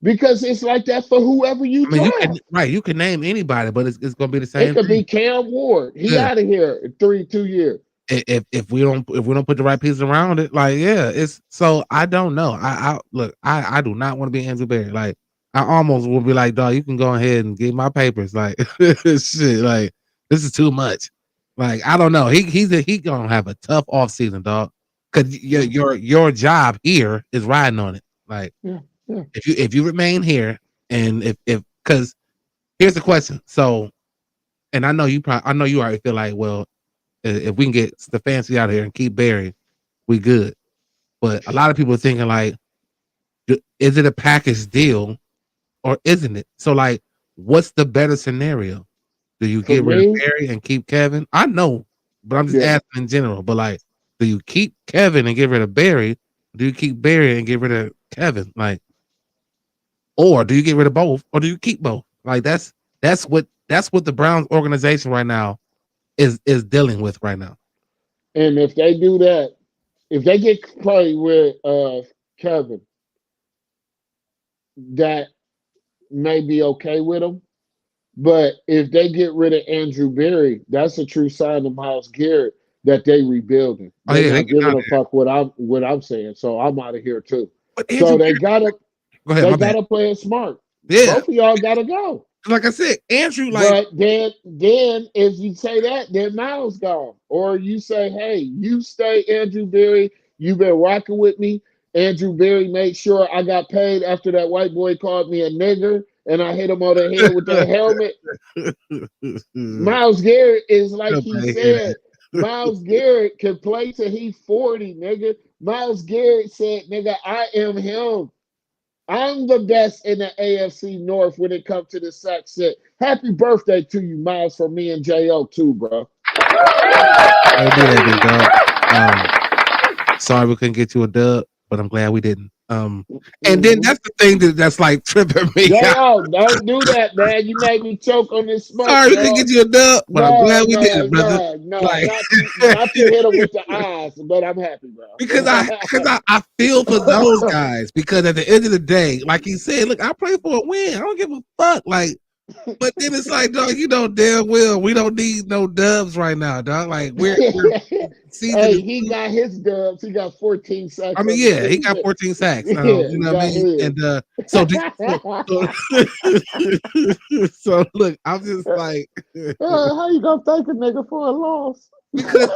because it's like that for whoever you I mean, draft. you can name anybody, but it's gonna be the It same could thing. be Cam Ward. He Yeah. out of here in 2 years. If we don't put the right pieces around it, like yeah, it's so I don't know. I look, I do not want to be Andrew Berry. Like I almost will be like, dog, you can go ahead and get my papers. Like shit, like this is too much. Like I don't know. He gonna have a tough off season, dog. Cause your job here is riding on it. Like Yeah, yeah. if you remain here and if because here's the question. So and I know you already feel like, well, if we can get Stefanski out of here and keep Barry, we good. But a lot of people are thinking like, is it a package deal or isn't it? So like, what's the better scenario? Do you For get rid of me, Barry and keep Kevin? I know, but I'm just yeah. asking in general. But like, do you keep Kevin and get rid of Barry? Do you keep Barry and get rid of Kevin? Like, or do you get rid of both? Or do you keep both? Like that's what the Browns organization right now is dealing with right now. And if they do that, if they get play with Kevin, that may be okay with them. But if they get rid of Andrew Berry, that's a true sign of Myles Garrett that they rebuilding. Oh They're yeah, they not get giving out a of here. fuck what I'm saying. So I'm out of here too. But So Andrew Berry, go ahead, my bad. play it smart. Yeah, Both of y'all gotta go. like I said, Andrew, like But then if you say that, then Miles gone. Or you say, hey, you stay Andrew Berry. You've been rocking with me. Andrew Berry made sure I got paid after that white boy called me a nigger and I hit him on the head with that helmet. Myles Garrett is like he Nobody hear said. Myles Garrett can play till he's 40, nigga. Myles Garrett said, nigga, I am him. I'm the best in the AFC North when it comes to the sack shit. Happy birthday to you, Miles, from me and Jo too, bro. I do that, big dog. Sorry we couldn't get you a dub, but I'm glad we didn't. And then that's the thing that's like tripping me out. Jo, don't do that, man. You made me choke on this smoke. Sorry we couldn't get you a dub, but I'm glad we didn't, brother. No, Like- not to hit him with the eyes, but I'm happy, bro. Because I feel for those guys because at the end of the day, like he said, look, I play for a win. I don't give a fuck. Like, but then it's like, dog, you know damn well we don't need no dubs right now, dog. Like we're season. Hey, he got his dubs. He got 14 sacks. I mean, yeah, he got 14 sacks. Yeah, You know what I mean? his. And so look, I'm just like How you gonna thank a nigga for a loss? because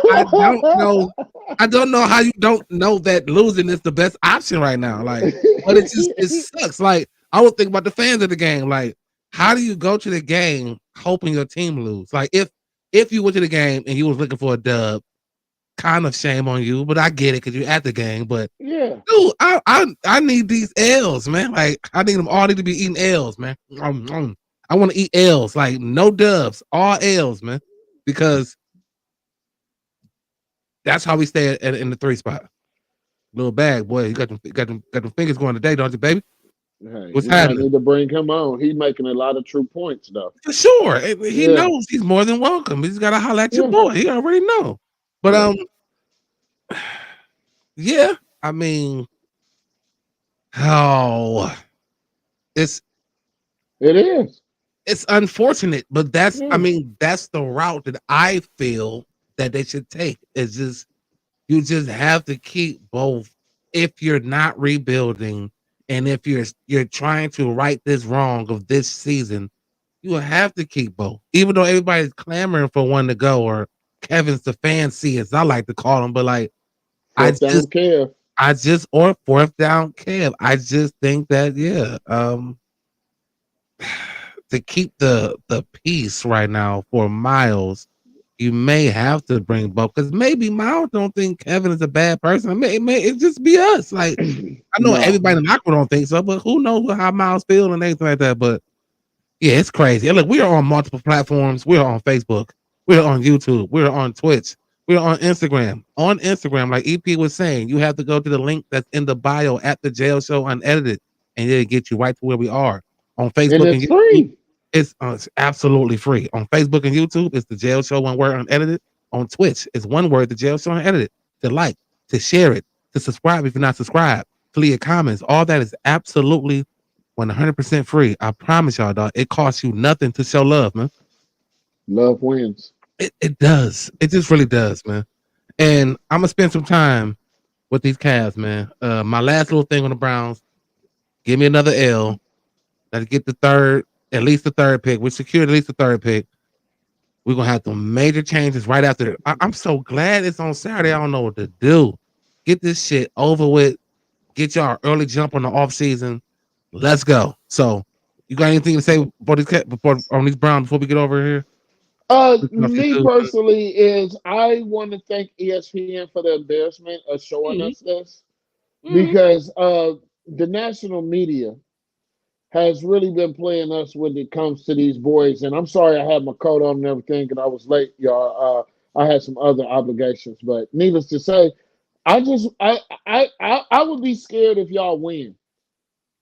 I don't know how you don't know that losing is the best option right now. Like, but it sucks. Like, I would think about the fans of the game. Like, how do you go to the game hoping your team lose? Like, if you went to the game and you was looking for a dub, kind of shame on you, but I get it because you're at the game. But yeah, dude, I need these L's, man. Like, I need them all to be eating L's, man. I want to eat L's, like no dubs, all L's, man, because that's how we stay in the 3 spot. Little bag, boy, you got them fingers going today, don't you, baby? hey, What's we might happening? need to bring him on. He's making a lot of true points, though. For sure, he Yeah. knows he's more than welcome. He's got to holler at your Yeah. boy. He already know. But yeah, I mean, it is. It's unfortunate, but that's Yeah. I mean, that's the route that I feel that they should take. It's just you just have to keep both if you're not rebuilding And if you're trying to right this wrong of this season, you will have to keep both. Even though everybody's clamoring for one to go, or Kevin's the fancy, as I like to call him, but like Fourth down care. or fourth down Kev. I just think that to keep the peace right now for Miles, you may have to bring both, because maybe Miles don't think Kevin is a bad person. It just be us. Like I know No. everybody in the locker room don't think so, but who knows how Miles feels and anything like that. But yeah, it's crazy. And look, we are on multiple platforms. We're on Facebook. We're on YouTube. We're on Twitch. We're on Instagram. On Instagram, like EP was saying, you have to go to the link that's in the bio at the Jail Show Unedited, and it'll get you right to where we are. On Facebook And it's free. It's absolutely free. On Facebook and YouTube, it's the Jail Show, one word, Unedited. On Twitch, it's one word, the Jail Show Unedited. To like, to share it, to subscribe if you're not subscribed, to leave your comments. All that is absolutely 100% free. I promise y'all, dog. It costs you nothing to show love, man. Love wins. It does. It just really does, man. And I'm gonna spend some time with these Cavs, man. My last little thing on the Browns. Give me another L. Let's get at least the third pick. We secured at least the third pick. We're gonna have some major changes right after. I'm so glad it's on Saturday. I don't know what to do. Get this shit over with. Get y'all early jump on the off season. Let's go. So, you got anything to say on these Browns before we get over here? Me personally is I want to thank ESPN for the embarrassment of showing us this, because the national media has really been playing us when it comes to these boys. And I'm sorry I had my coat on and everything, and I was late, y'all. I had some other obligations, but needless to say, I would be scared if y'all win,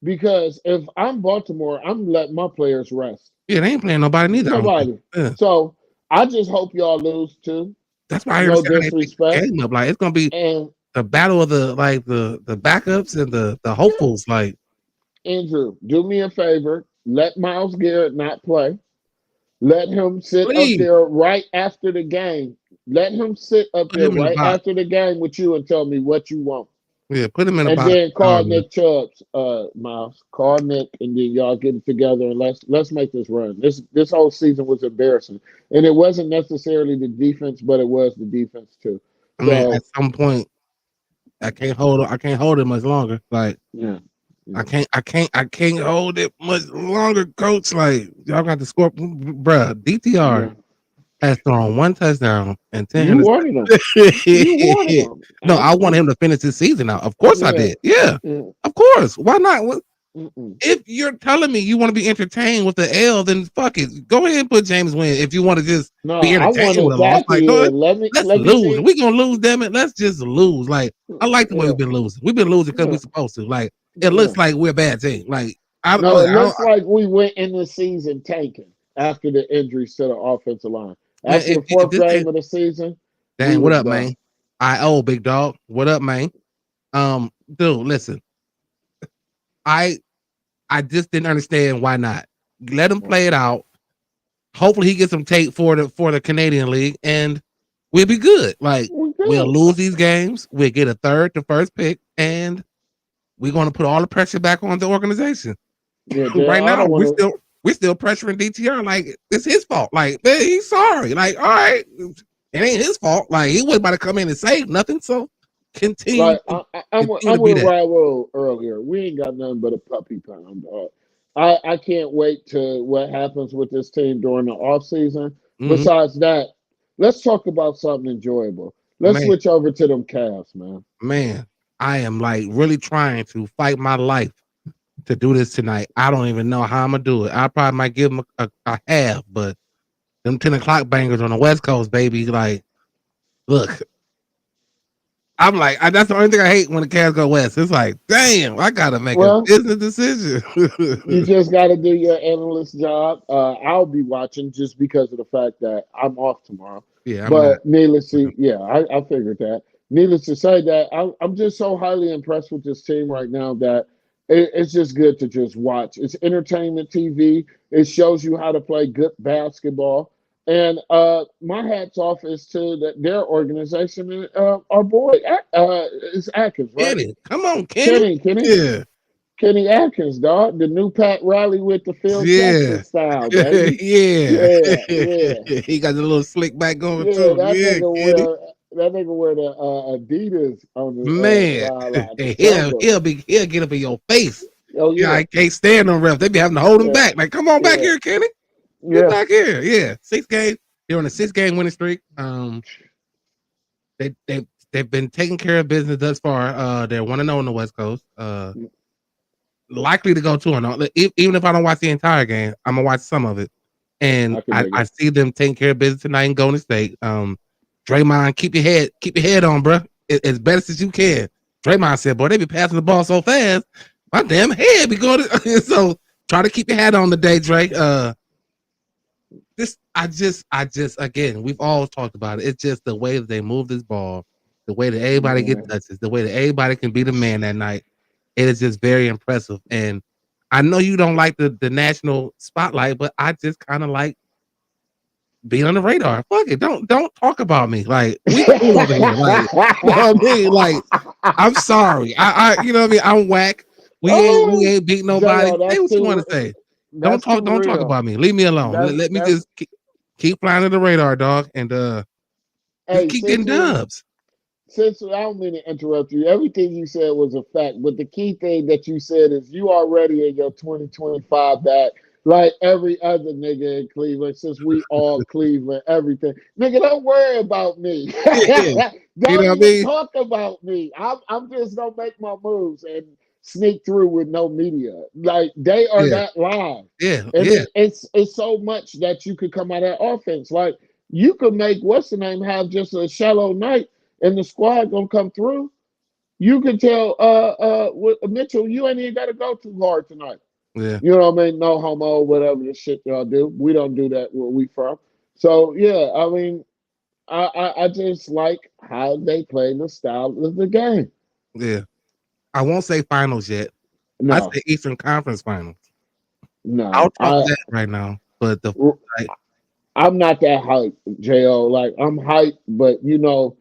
because if I'm Baltimore, I'm letting my players rest. Yeah, they ain't playing nobody neither. Nobody. Yeah. So I just hope y'all lose too. That's why I no disrespect. Game up. Like it's gonna be the battle of the backups and the hopefuls. Like Andrew, do me a favor. Let Myles Garrett not play. Let him sit up there right after the game. Let him sit up there right after the game with you and tell me what you want. Yeah, put him in the box. And then call Nick Chubbs, Miles. Call Nick, and then y'all get it together and let's make this run. This whole season was embarrassing, and it wasn't necessarily the defense, but it was the defense too. I mean, at some point, I can't hold it much longer. Like, yeah. I can't hold it much longer, coach. Like, y'all got to score, bruh. DTR has thrown one touchdown and 10. You wanted him. No, I want him to finish this season out. Of course I did. Yeah. Of course. Why not? If you're telling me you want to be entertained with the L, then fuck it. Go ahead and put James Wynn if you want to just be entertained with a loss. Like, let's lose. We're going to lose, damn it. Let's just lose. Like, I like the way we've been losing. We've been losing because we're supposed to. Like, it looks like we're a bad team. Like, it looks like we went in the season tanking after the injuries to the offensive line. After the fourth game of the season. Dang, what up, man? Big dog. What up, man? Dude, listen. I just didn't understand why not. Let him play it out. Hopefully he gets some tape for the Canadian League, and we'll be good. Like, we'll lose these games. We'll get a third to first pick, and we're going to put all the pressure back on the organization. Yeah, right now, we're still pressuring DTR like it's his fault. Like, man, he's sorry. Like, all right, it ain't his fault. Like, he wasn't about to come in and save nothing. So continue. Like, I'm with Raul earlier. We ain't got nothing but a puppy pound, dog. I can't wait to what happens with this team during the offseason. Besides that, let's talk about something enjoyable. Let's switch over to them Cavs, man. Man, I am like really trying to fight my life to do this tonight. I don't even know how I'm gonna do it. I probably might give them a half, but them 10 o'clock bangers on the West Coast, baby. Like, look, I'm like, that's the only thing I hate when the Cavs go west. It's like, damn, I gotta make a business decision. You just gotta do your analyst job. I'll be watching just because of the fact that I'm off tomorrow. Yeah, needless to I figured that. Needless to say that I'm just so highly impressed with this team right now that it's just good to just watch. It's entertainment TV. It shows you how to play good basketball. And my hats off is to their organization and our boy is Atkins, right? Kenny. Come on, Kenny. Kenny. Yeah. Kenny Atkins, dog. The new Pat Riley with the Phil Yeah. Jackson style, baby. Yeah. Yeah. He got the little slick back going Yeah, too. Yeah, Kenny. that nigga wear the Adidas on the Man, sideline. The he'll Samba. he'll get up in your face. Oh Yeah, yeah. I can't stand them refs. They be having to hold him Yeah. back. Like, come on back Yeah. here, Kenny. Get Yeah. back here. Yeah, 6 games. They're on a 6-game winning streak. They've been taking care of business thus far. They're 1-0 on the West Coast. Likely to go 2-0. Even if I don't watch the entire game, I'm gonna watch some of it. And I see them taking care of business tonight in Golden State. Draymond, keep your head on, bro. As best as you can. Draymond said, "Boy, they be passing the ball so fast, my damn head be going." So try to keep your hat on today, Drake. I just again, we've always talked about it. It's just the way that they move this ball, the way that everybody gets touches, the way that everybody can be the man that night. It is just very impressive. And I know you don't like the national spotlight, but I just kind of like being on the radar. Fuck it. Don't talk about me. Like, we cool over here. Like, you know what I mean? Like, I'm sorry. I you know what I mean? I'm whack. We ain't beat nobody. Say what you want to say. Don't talk about me. Leave me alone. Let me just keep flying to the radar, dog, and just keep getting dubs. Since I don't mean to interrupt you, everything you said was a fact, but the key thing that you said is you already in your 2025 bag, like every other nigga in Cleveland, since we all Cleveland, everything. Nigga, don't worry about me. Yeah. Don't even talk about me. I'm just gonna make my moves and sneak through with no media. Like, they are that live. Yeah. And it's so much that you could come out of that offense. Like, you could make what's the name have just a shallow night and the squad gonna come through. You can tell Mitchell, you ain't even gotta go too hard tonight. Yeah. You know what I mean? No homo, whatever the shit y'all do. We don't do that where we from. So yeah, I mean, I just like how they play the style of the game. Yeah. I won't say finals yet. No. I say Eastern Conference Finals. No. I'll talk that right now. But I'm not that hyped, J.O. Like, I'm hyped, but you know,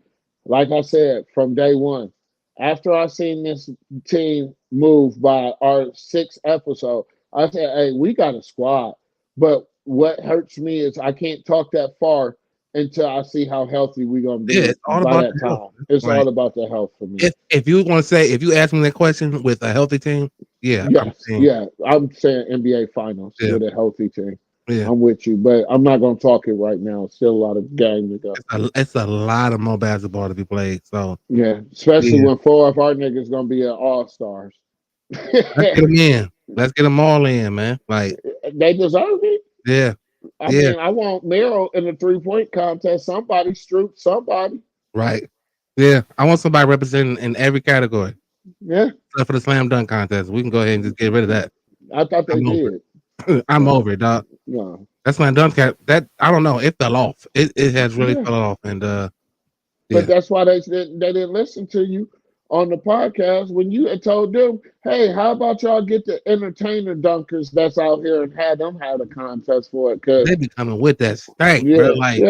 like I said, from day one, after I seen this team move by our 6th episode, I said, hey, we got a squad. But what hurts me is I can't talk that far until I see how healthy we're going to be it's all by about that the time. health. It's all about the health for me. If you want to say, if you ask me that question with a healthy team, I'm saying NBA Finals with a healthy team. Yeah. I'm with you, but I'm not going to talk it right now. Still a lot of game to go. It's a lot of more basketball to be played. So yeah, especially when 4 of our niggas going to be at All-Stars. Let's get them in. Let's get them all in, man. Like, they deserve it. Yeah. I mean, I want Mero in the 3-point contest. Somebody, Stroop, somebody. Right. Yeah. I want somebody representing in every category. Yeah. Except for the slam dunk contest. We can go ahead and just get rid of that. I thought they did. I'm over it, dog. No. That's my dunk cap. That I don't know. It fell off. It has really fell off. And But that's why they didn't listen to you on the podcast when you had told them, hey, how about y'all get the entertainer dunkers that's out here and have them have a contest for it? Cause they be coming with that stank, bro. Like,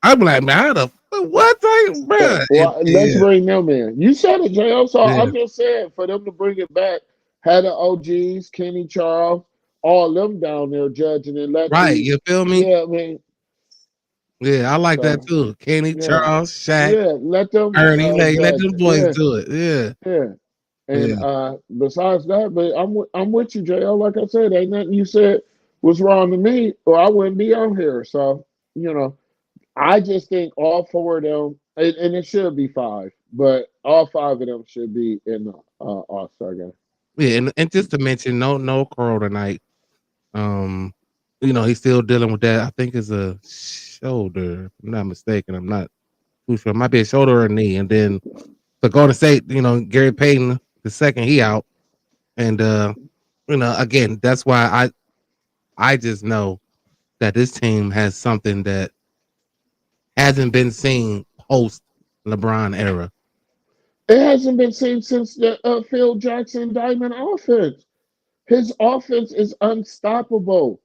I'm like, man, how the what thing, bro? Well, let's bring them in. You said it, J.O. So I'm just saying, for them to bring it back, had the OGs, Kenny Charles, all them down there judging and you feel me? Yeah, I mean. Yeah, I like that too. Kenny, Charles, Shaq, let them Ernie, let them boys do it. Yeah. And besides that, but I'm with you, J.O. Like I said, ain't nothing you said was wrong to me, or I wouldn't be on here. So, you know, I just think all 4 of them, and it should be 5, but all 5 of them should be in the All-Star game. Yeah, and just to mention, no Curl tonight. You know, he's still dealing with that. I think it's a shoulder, if I'm not mistaken. I'm not too sure. It might be a shoulder or a knee. And then for Golden State, you know, Gary Payton, the second, he out. And you know, again, that's why I just know that this team has something that hasn't been seen post LeBron era. It hasn't been seen since the Phil Jackson Diamond offense. His offense is unstoppable.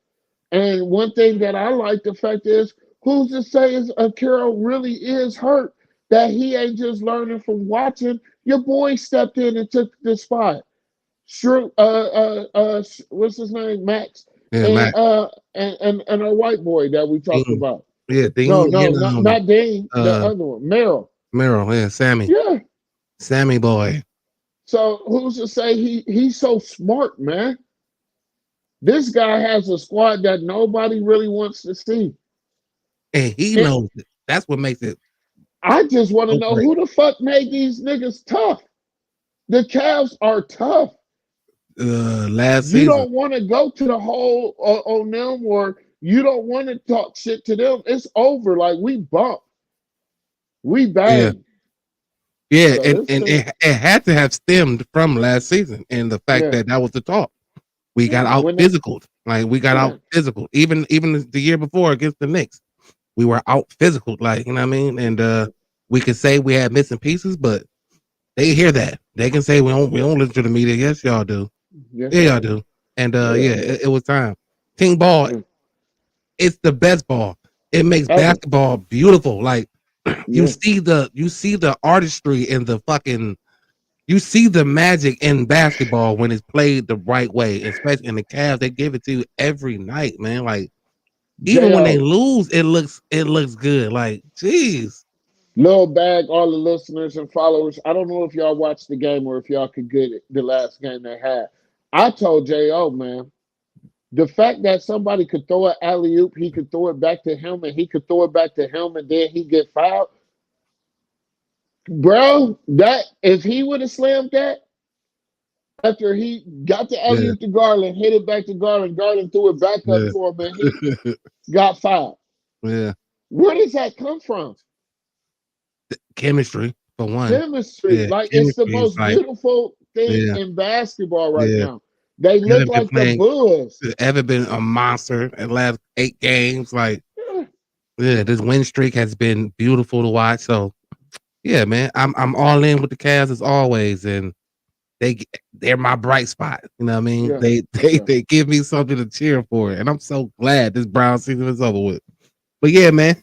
And one thing that I like the fact is, who's to say Carroll really is hurt, that he ain't just learning from watching. Your boy stepped in and took the spot. Shrew, what's his name? Max, Yeah, and Mac. our white boy that we talked Dean. about. Yeah, No, Dean no, and not Dean. The uh other one, Merrill. Merrill, yeah, Yeah. Sammy boy. So who's to say he's so smart, man? This guy has a squad that nobody really wants to see. And he And knows it. That's what makes it I just want to so know great. who the fuck made these niggas tough. The Cavs are tough. Last You season. don't want to go to the hole on them, or you don't want to talk shit to them. It's over. Like we bump, we bang. Yeah, So and this and team, it had to have stemmed from last season and the fact yeah, that was the talk. We got yeah. out When they, physical. Like we got yeah, out physical. Even the year before against the Knicks, we were out physical. Like, you know what I mean? And we could say we had missing pieces, but they hear that. They can say we don't listen to the media. Yes, y'all do. yes, Yeah, I y'all do. do. And Yeah, yeah, it was time. Team ball, yeah. it's the best ball. It makes Ever. basketball beautiful. Like you Yeah, see the artistry in the fucking you see the magic in basketball when it's played the right way, especially in the Cavs. They give it to you every night, man. Like even when they Jo. lose, it looks good. Like, jeez. Lil Bag, all the listeners and followers. I don't know if y'all watched the game or if y'all could get it, the last game they had. I told Jo, man, the fact that somebody could throw an alley oop, he could throw it back to him, and he could throw it back to him, and then he get fouled. Bro, that if he would have slammed that after he got the alley Yeah, oop to Garland, hit it back to Garland, Garland threw it back up yeah, to him, and he got fouled. yeah. Where does that come from? Chemistry for one. Chemistry. Yeah, Like it's the chemistry is most like, beautiful thing yeah, in basketball right yeah. now. They look Haven't been like the playing. Bulls. Ever been a monster in the last 8 games? Like, Yeah. yeah, this win streak has been beautiful to watch. So, yeah, man, I'm all in with the Cavs as always, and they're my bright spot. You know what I mean? Yeah. They give me something to cheer for, and I'm so glad this Brown season is over with. But yeah, man,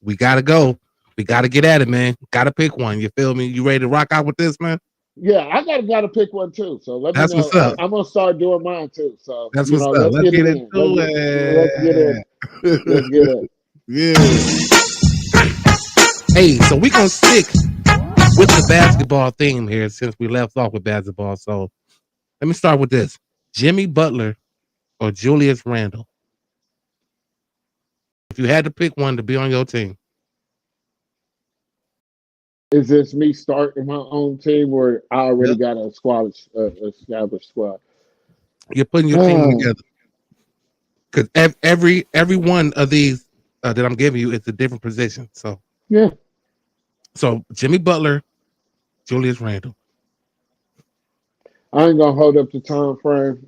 we gotta go. We gotta get at it, man. Gotta pick one. You feel me? You ready to rock out with this, man? Yeah, I gotta pick one too. So let me That's know. what's up. I'm gonna start doing mine too. So That's what's up. let's Let's get get it into in. Let's get it. it. Let's get it. Yeah. Hey, so we gonna stick with the basketball theme here since we left off with basketball. So let me start with this: Jimmy Butler or Julius Randle. If you had to pick one to be on your team, Is this me starting my own team, or I already yep, got a established squad? you're putting your team together because every one of these that I'm giving you is a different position. So Yeah. so Jimmy Butler, Julius Randle. I ain't gonna hold up the time frame.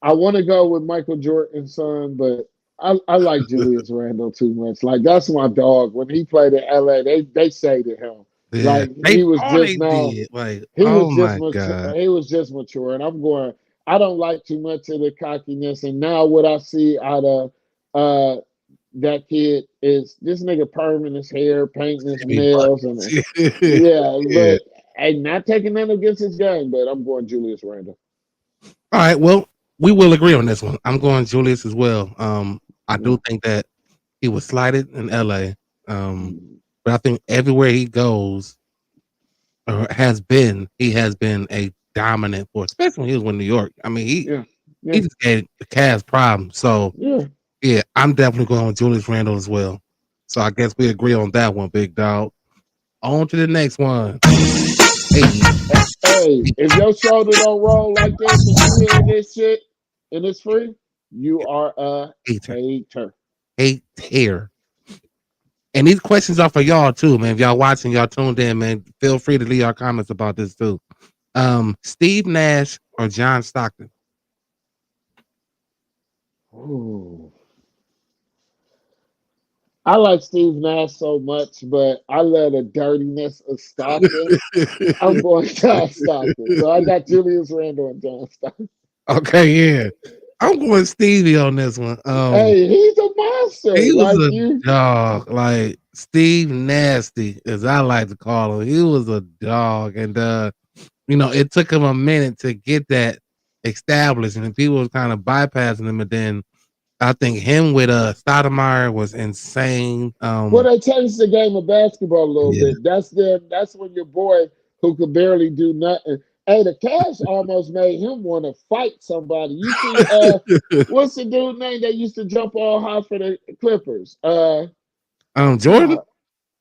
I want to go with Michael Jordan's son, but I like Julius Randle too much. Like that's my dog. When he played in LA, they say to him, Yeah, like he was all just they now, did. Like, he was oh just my mature. god. He was just mature, and I'm going. I don't like too much of the cockiness, and now what I see out of that kid is this nigga perming his hair, painting his Jimmy Butler. nails, and yeah, Yeah. but and not taking nothing against his game, but I'm going Julius Randle. All right. Well, we will agree on this one. I'm going Julius as well. I Yeah. do think that he was slighted in LA. But I think everywhere he goes or he has been a dominant force, especially when he was with New York. I mean, Yeah. he just gave the Cavs problems. So Yeah. yeah, I'm definitely going with Julius Randle as well. So I guess we agree on that one, big dog. On to the next one. Hey, if your shoulder don't roll like this and you hear this shit and it's free, you are a hater. Hater. And these questions are for y'all too, man. If y'all watching, y'all tuned in, man. Feel free to leave your comments about this too. Steve Nash or John Stockton? Ooh. I like Steve Nash so much, but I love the dirtiness of Stockton. I'm going John Stockton. So I got Julius Randle and John Stockton. Okay, yeah. I'm going Stevie on this one. Hey, he's a monster. He was Like a dog, like Steve Nasty, as I like to call him. He was a dog, and it took him a minute to get that established, and people was kind of bypassing him. But then I think him with Stoudemire was insane. Well, they changed the game of basketball a little Yeah. bit. That's when your boy who could barely do nothing. Hey, the cash almost made him want to fight somebody. You see, what's the dude name that used to jump all high for the Clippers? Jordan.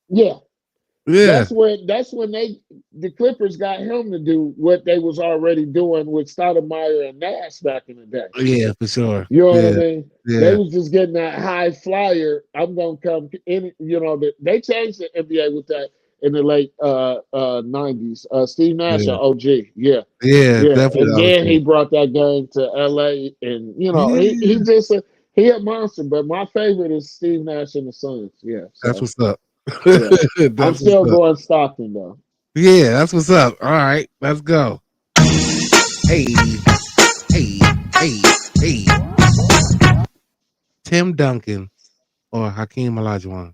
Yeah. Yeah, That's when the Clippers got him to do what they was already doing with Stoudemire and Nash back in the day. yeah, for sure. You know what I Yeah, mean? yeah. They was just getting that high flyer. I'm gonna come in. They changed the NBA with that in the late 90s. Steve Nash, Yeah. OG, yeah, Yeah, yeah. definitely. And then he brought that game to LA, and he just he a monster. But my favorite is Steve Nash and the Suns. Yeah, That's so what's up. yeah. I'm That's still what's up. going Stockton though. Yeah, that's what's up. All right, let's go. Hey, hey, hey, hey. Tim Duncan or Hakeem Olajuwon?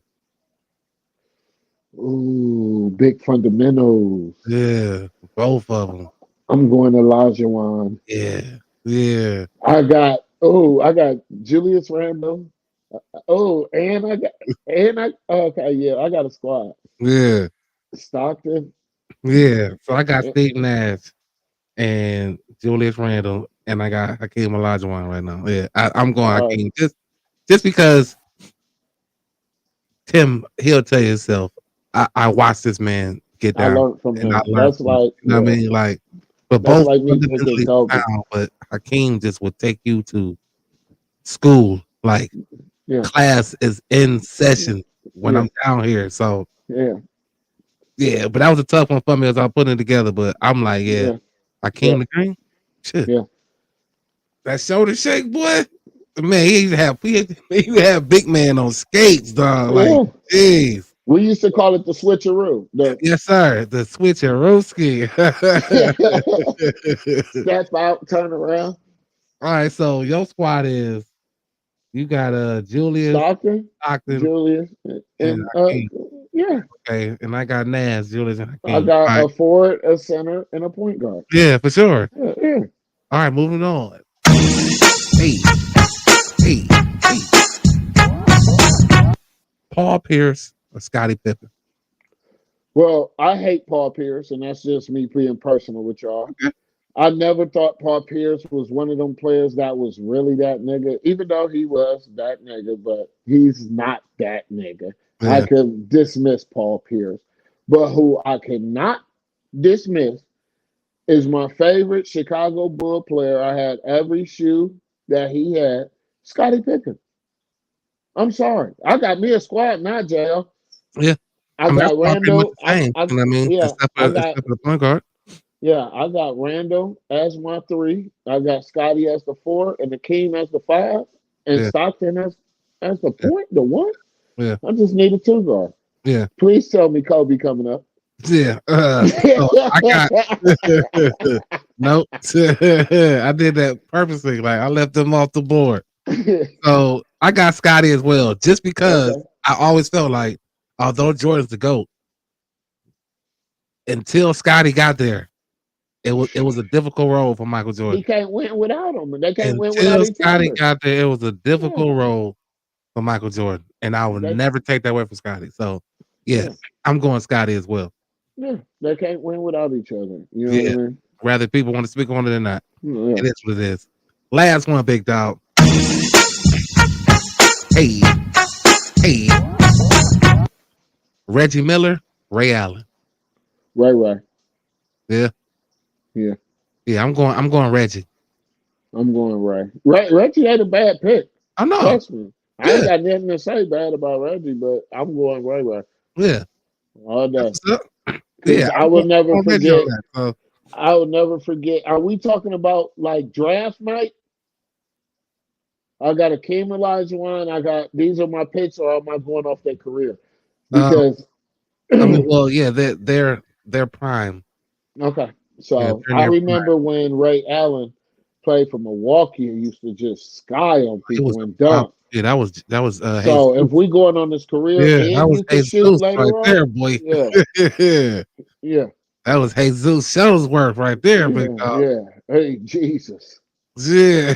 Ooh, big fundamentals. Yeah, both of them. I'm going Olajuwon. Yeah, yeah, I got Julius Randle. Okay, yeah, I got a squad. yeah, Stockton. yeah. So I got Yeah, Steve Nash and Julius Randle, and I got Hakeem Olajuwon right now. Yeah, I'm going all right. Hakeem just because Tim, he'll tell you himself. I watched this man get I down, learned from and him. I learned That's from him. like, You know what I yeah, mean? Like, but that's both like me picking fundamentally Kobe. sound, but Hakeem just would take you to school. Like, Yeah, class is in session when yeah, I'm down here. So yeah, yeah, but that was a tough one for me as I was putting it together. But I'm like, yeah, yeah, Hakeem yeah, the Green. Shit. yeah. That shoulder shake, boy. Man, he used to have big man on skates, dog. Like, Yeah. jeez. We used to call it the switcheroo. Yes, sir. The switcherooski. Step out, turn around. All right, so your squad is you got Julius Stockton, Stockton Julius, and and Hakeem. yeah, Okay, and I got Nas, Julius, and I Hakeem. got All right. a forward, a center, and a point guard. Yeah, for sure. Yeah, yeah. All right, moving on. Hey, hey, hey. Paul Pierce or Scottie Pippen? Well, I hate Paul Pierce, and that's just me being personal with y'all. Okay. I never thought Paul Pierce was one of them players that was really that nigga, even though he was that nigga, but he's not that nigga. I Yeah. could dismiss Paul Pierce. But who I cannot dismiss is my favorite Chicago Bull player. I had every shoe that he had, Scottie Pippen. I'm sorry. I got me a squad now, JL. Yeah. I mean, that's got all pretty much Randall. the same. You know what I mean? Yeah, Except I for got the point guard. yeah, I got Randall as my 3. I got Scotty as the 4, and Akeem as the 5, and Yeah. Stockton as the Yeah. point, the 1. Yeah. I just need a 2 guard. Yeah. Please tell me Kobe coming up. Yeah. So I got nope. I did that purposely. Like I left them off the board. So I got Scotty as well, just because Okay. I always felt like, although Jordan's the GOAT, until Scotty got there, it was a difficult role for Michael He Jordan. can't win without him, and they can't win Until without each Scotty other. got there, it was a Yeah, difficult role for Michael Jordan, and I would they, never take that away from Scotty. So, yeah, yes, I'm going Scotty as well. yeah, they can't win without each other. You know Yeah, what I mean? whether people want to speak on it or not, Yeah. it is what it is. Last one, big dog. Hey, hey, Reggie Miller, Ray Allen. Right. Yeah, Yeah, yeah. I'm going Reggie. I'm going Ray. Reggie ain't a bad pick. I know. Trust me. I ain't Yeah, got nothing to say bad about Reggie, but I'm going Ray yeah. all day. That's what's up. Because Yeah, I will never I'm Reggie on forget. that. So I will never forget. Are we talking about like draft night? I got Akeem Olajuwon. I got these are my picks, or am I going off their career? Because I mean, well, yeah, they're prime. okay, Yeah, so they're in I their prime. remember when Ray Allen played for Milwaukee and used to just sky on It was people and a dunk. yeah, that was So Jesus. if we going on this career Yeah, that and was you can shoot Jesus later right on, there, boy. yeah, Yeah, yeah. That was Jesus Shuttlesworth right there, Yeah, big dog. yeah. Hey, Jesus. Yeah.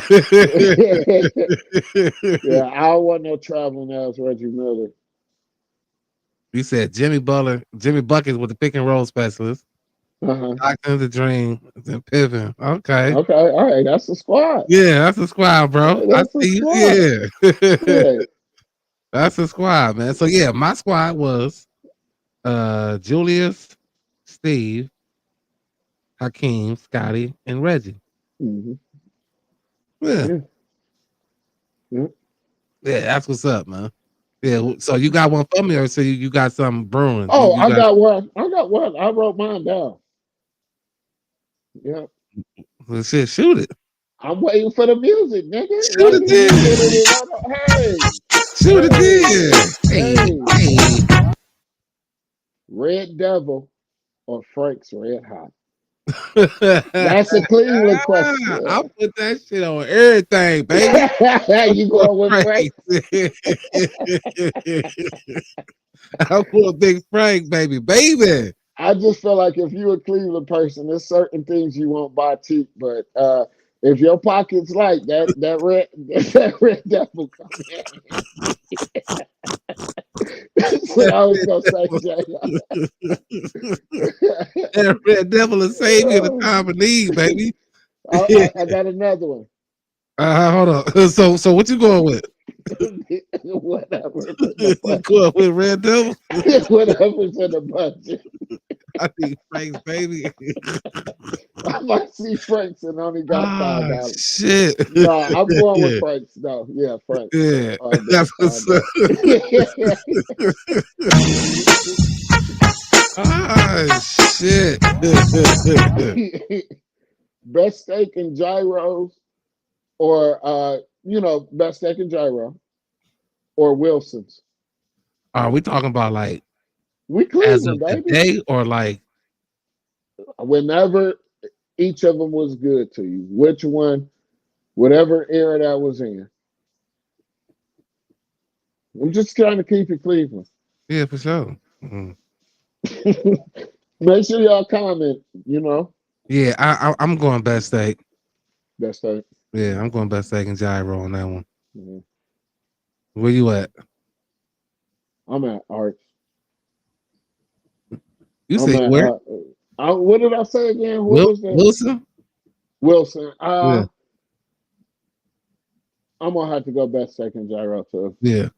Yeah, I don't want no traveling as Reggie Miller. You said Jimmy Buckets with the pick and roll specialist. Uh-huh. Dr. the Dream, then Pippen. Okay. Okay, all right, that's the squad. Yeah, that's the squad, bro. Yeah, that's I the see you. squad. Yeah. Yeah. That's the squad, man. So yeah, my squad was Julius, Steve, Hakeem, Scotty, and Reggie. Mm-hmm. Yeah. Yeah. Yeah. Yeah, that's what's up, man. Yeah, so you got one for me, or so you got something brewing? Oh, You I got one. I wrote mine down. Yeah. well, shit, shoot it. I'm waiting for the music, nigga. Shoot it then. Hey. Shoot it then. Hey. Red Devil or Frank's Red Hot? Hey. That's a Cleveland question. I put that shit on everything, baby. You going with Frank? I put Big Frank, baby. I just feel like if you're a Cleveland person, there's certain things you won't buy cheap, but if your pocket's light, that red devil come in. That's what I was gonna say, Jay. That red devil will save you in a time of need, baby. I got another one. Hold on. So what you going with? Whatever. You going with Red Devil? Whatever's in the budget. I think Frank's baby. I might see Frank's and only got $5. Shit. No, I'm going with Frank's. No, yeah, Frank's. Yeah, that's what's up. Shit. Best steak and gyros, or best steak and gyro, or Wilson's. Are we talking about like We as of Cleveland, baby. today or like Whenever each of them was good to you, which one, whatever era that was in. I'm just trying to keep it Cleveland. yeah, for sure. Mm-hmm. Make sure y'all comment. Yeah, I'm going best steak. Best steak. Yeah, I'm going best steak and gyro on that one. Mm-hmm. Where you at? I'm at Arts. You say where? What did I say again? Who was that? Wilson? Wilson. Yeah. I'm gonna have to go best steak and gyro too. Yeah.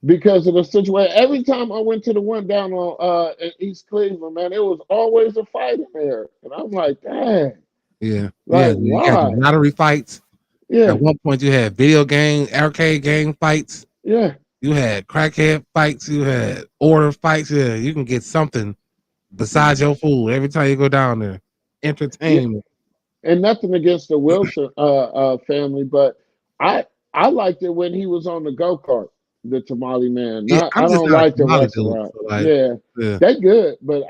Because of the situation. Every time I went to the one down on in East Cleveland, man, it was always a fight in there. And I'm like, dang. Yeah. Like, You why? got the lottery fights. Yeah. At one point you had video game, arcade game fights. Yeah. You had crackhead fights. You had order fights. Yeah, you can get something besides your food every time you go down there. Entertainment. Yeah. And nothing against the Wilson family, but I liked it when he was on the go-kart, the Tamale Man. I don't like the restaurant. So yeah, they good, but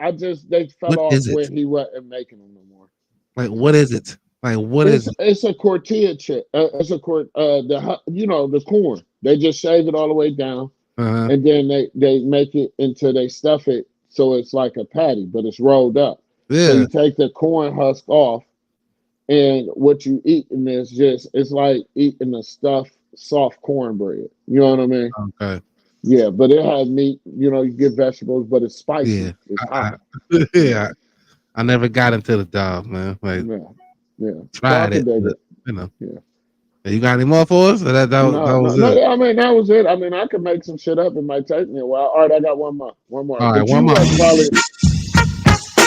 they fell off when he wasn't making them no more. Like, what is it? Like, what is it? It's a tortilla chip. It's a the corn. They just shave it all the way down, and then they make it into they stuff it so it's like a patty, but it's rolled up. Yeah. So you take the corn husk off, and what you eating is it's like eating a stuffed soft cornbread. You know what I mean? Okay. Yeah, but it has meat. You get vegetables, but it's spicy. Yeah. It's hot. I never got into the dog, man. Like, yeah. Tried it. Yeah. You got any more for us? Or that was it? I mean, that was it. I mean, I could make some shit up. It might take me a while. All right, I got one more. All right, one more.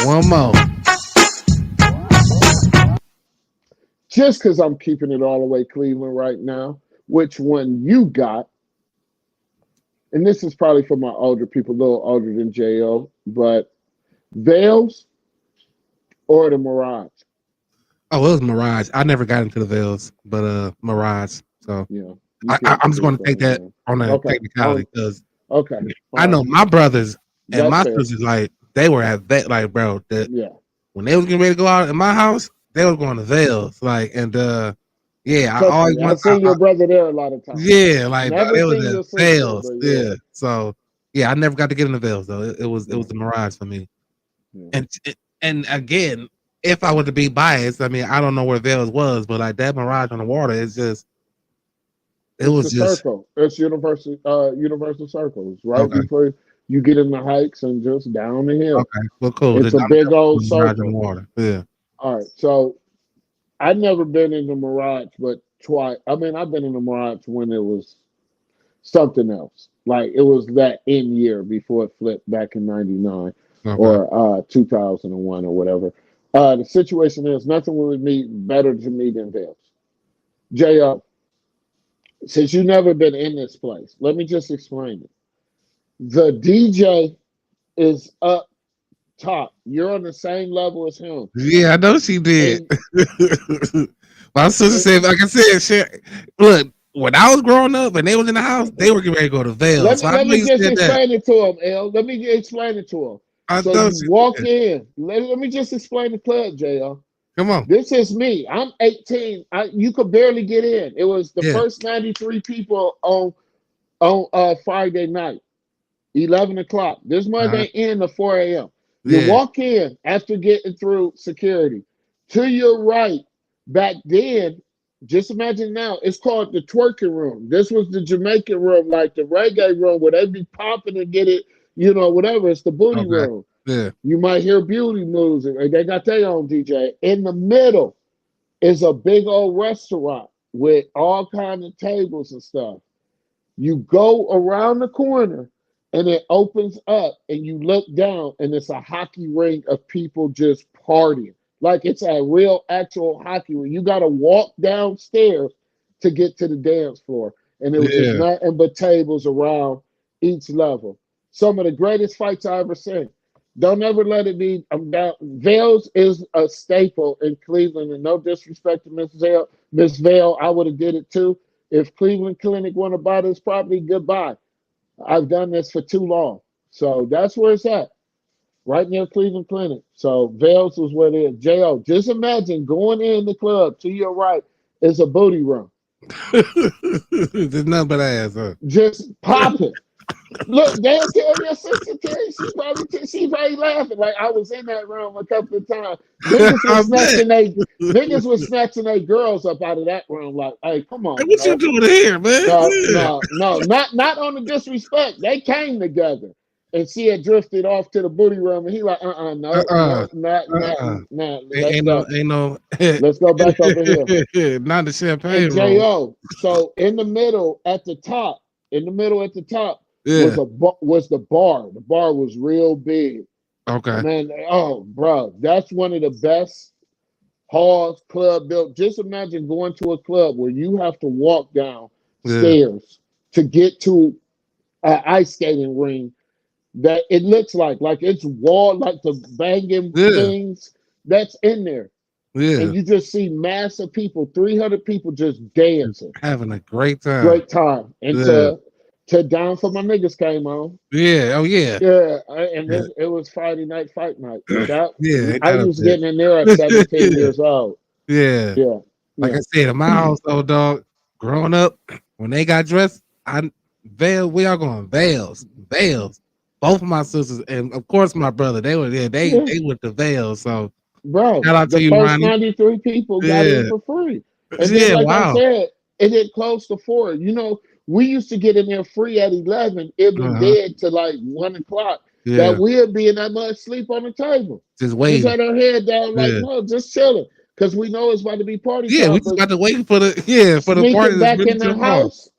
One more. Just because I'm keeping it all the way Cleveland right now, which one you got? And this is probably for my older people, a little older than J.O., but Vales or the Mirage? Oh, it was Mirage. I never got into the Vales, but Mirage. So yeah, I'm just going to take that on that technicality because I know my brothers and my sisters like they were at that like bro that when they was getting ready to go out in my house, they was going to Vales like I always want to see your brother there a lot of times. Yeah, like it was at Vales. Yeah, so I never got to get in the Vales though. It was the Mirage for me. Yeah. And again, if I were to be biased, I mean, I don't know where Vales was, but like that Mirage on the water is just, it It's was the just circle. It's Universal Circles, right okay. before you get in the hikes and just down the hill. Okay, well, cool. It's a big old Mirage on the circle. water. Yeah. All right, so I've never been in the Mirage, but twice. I mean, I've been in the Mirage when it was something else. Like it was that in year before it flipped back in '99 Okay. or 2001 or whatever. The situation is nothing would be better to me than Vales. J.O., since you've never been in this place, let me just explain it. The DJ is up top. You're on the same level as him. Yeah, I know she did. And, My sister said, like I said, look, when I was growing up and they was in the house, they were getting ready to go to Vales. let me just explain it to him, L. Let me explain it to him. I So know you she walk did. in. Let me just explain the club, JL. Come on. This is me. I'm 18. You could barely get in. It was the Yeah. first 93 people on Friday night, 11 o'clock. This Monday in at 4 a.m. You Yeah. walk in after getting through security. To your right, back then, just imagine now, it's called the twerking room. This was the Jamaican room, like the reggae room where they be popping and get it, whatever. It's the booty Okay. room. Yeah. You might hear beauty music. They got their own DJ. In the middle is a big old restaurant with all kinds of tables and stuff. You go around the corner and it opens up and you look down and it's a hockey rink of people just partying. Like it's a real actual hockey rink. You got to walk downstairs to get to the dance floor. And it was just Yeah. nothing but tables around each level. Some of the greatest fights I ever seen. Don't ever let it be about Vales is a staple in Cleveland, and no disrespect to Miss Vale, I would have did it too. If Cleveland Clinic want to buy this property, goodbye. I've done this for too long. So that's where it's at. Right near Cleveland Clinic. So Vales is where it is. J.O., just imagine going in the club to your right is a booty room. There's nothing but ass, huh? Just popping. Look, they'll tell your sister Terry. She probably laughing. Like I was in that room a couple of times. Niggas was snatching their girls up out of that room. Like, hey, come on. Hey, what you doing here, man? No, not on the disrespect. They came together, and she had drifted off to the booty room, and he like, no. Ain't no. Let's go back over here. Not the champagne And room. J.O. So in the middle at the top. Yeah. Was the bar. The bar was real big. Okay. Man, oh, bro, that's one of the best halls club built. Just imagine going to a club where you have to walk down stairs to get to an ice skating ring that it looks like it's wall, like the banging things that's in there. Yeah. And you just see massive people, 300 people just dancing. Having a great time. Great time. And to Down for My Niggas came on. Yeah. Oh, yeah. Yeah. And it was Friday night fight night. I was it. getting in there at 17 years old. Yeah. Yeah. Like I said, in my household, dog, growing up, when they got dressed, we all going Vales. Both of my sisters, and of course my brother, they were there. They went to Vales. So, bro, shout out to the you, first Ronnie. 93 people got in for free. And then, I said, it did close to 4. We used to get in there free at 11. It'd be dead to like 1 o'clock. Yeah. That we'd be in that much sleep on the table. Just waiting. Just had our head down like, no, just chilling. Because we know it's about to be party time. Yeah, we just got to wait for the party back in the house.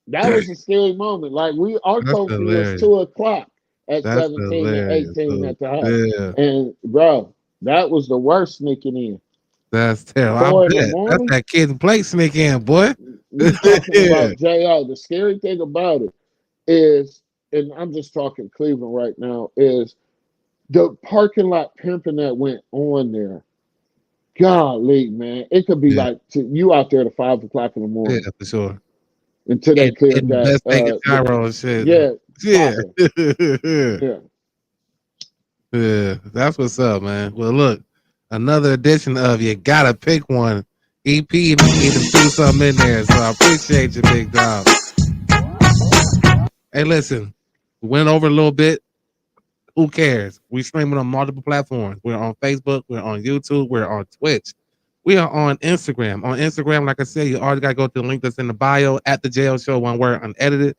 That was a scary moment. Like our curfew was 2 o'clock at 17 and 18 at the house. Yeah. And bro, that was the worst sneaking in. That's terrible. That's that kid and play sneak in, boy. We're talking about J.O. The scary thing about it is, and I'm just talking Cleveland right now, is the parking lot pimping that went on there. Golly, man. It could be like you out there at 5 o'clock in the morning. Yeah, for sure. Until they cleared that. Gyro and shit. Yeah. That's what's up, man. Well, look, another edition of You Gotta Pick One. EP even threw something in there, so I appreciate you, big dog. Hey, listen, we went over a little bit. Who cares? We streaming on multiple platforms. We're on Facebook. We're on YouTube. We're on Twitch. We are on Instagram. On Instagram, like I said, you already got to go to the link that's in the bio at the JL Show, one word, unedited.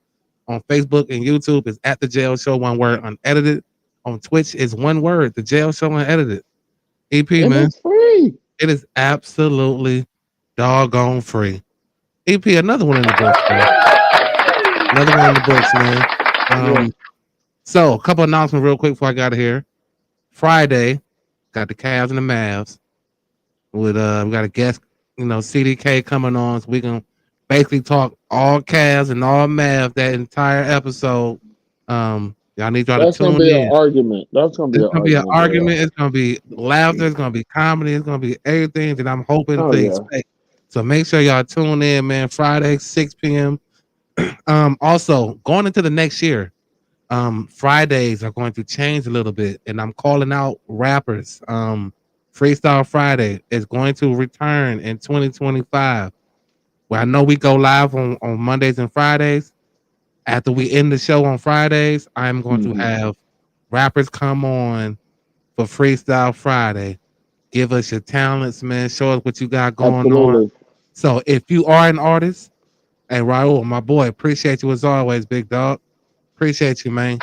On Facebook and YouTube is at the JL Show, one word, unedited. On Twitch is one word, the JL Show, unedited. EP, And man, it's free. it is absolutely doggone free. EP, another one in the books, man. Another one in the books, man. Yeah. So, a couple announcements real quick before I got here. Friday, got the Cavs and the Mavs. With we got a guest, CDK coming on, so we can basically talk all Cavs and all Mavs that entire episode. Y'all need y'all That's to tune gonna be in. an argument. That's gonna be It's an gonna be an argument. argument. It's gonna be laughter. It's gonna be comedy. It's gonna be everything that I'm hoping Oh, to yeah. expect. So make sure y'all tune in, man. Friday, 6 p.m. Also, going into the next year, Fridays are going to change a little bit, and I'm calling out rappers. Freestyle Friday is going to return in 2025. Where I know we go live on Mondays and Fridays. After we end the show on Fridays, I'm going to have rappers come on for Freestyle Friday. Give us your talents, man. Show us what you got going on. Absolutely. So if you are an artist, hey Raul, my boy, appreciate you as always, big dog. Appreciate you, man.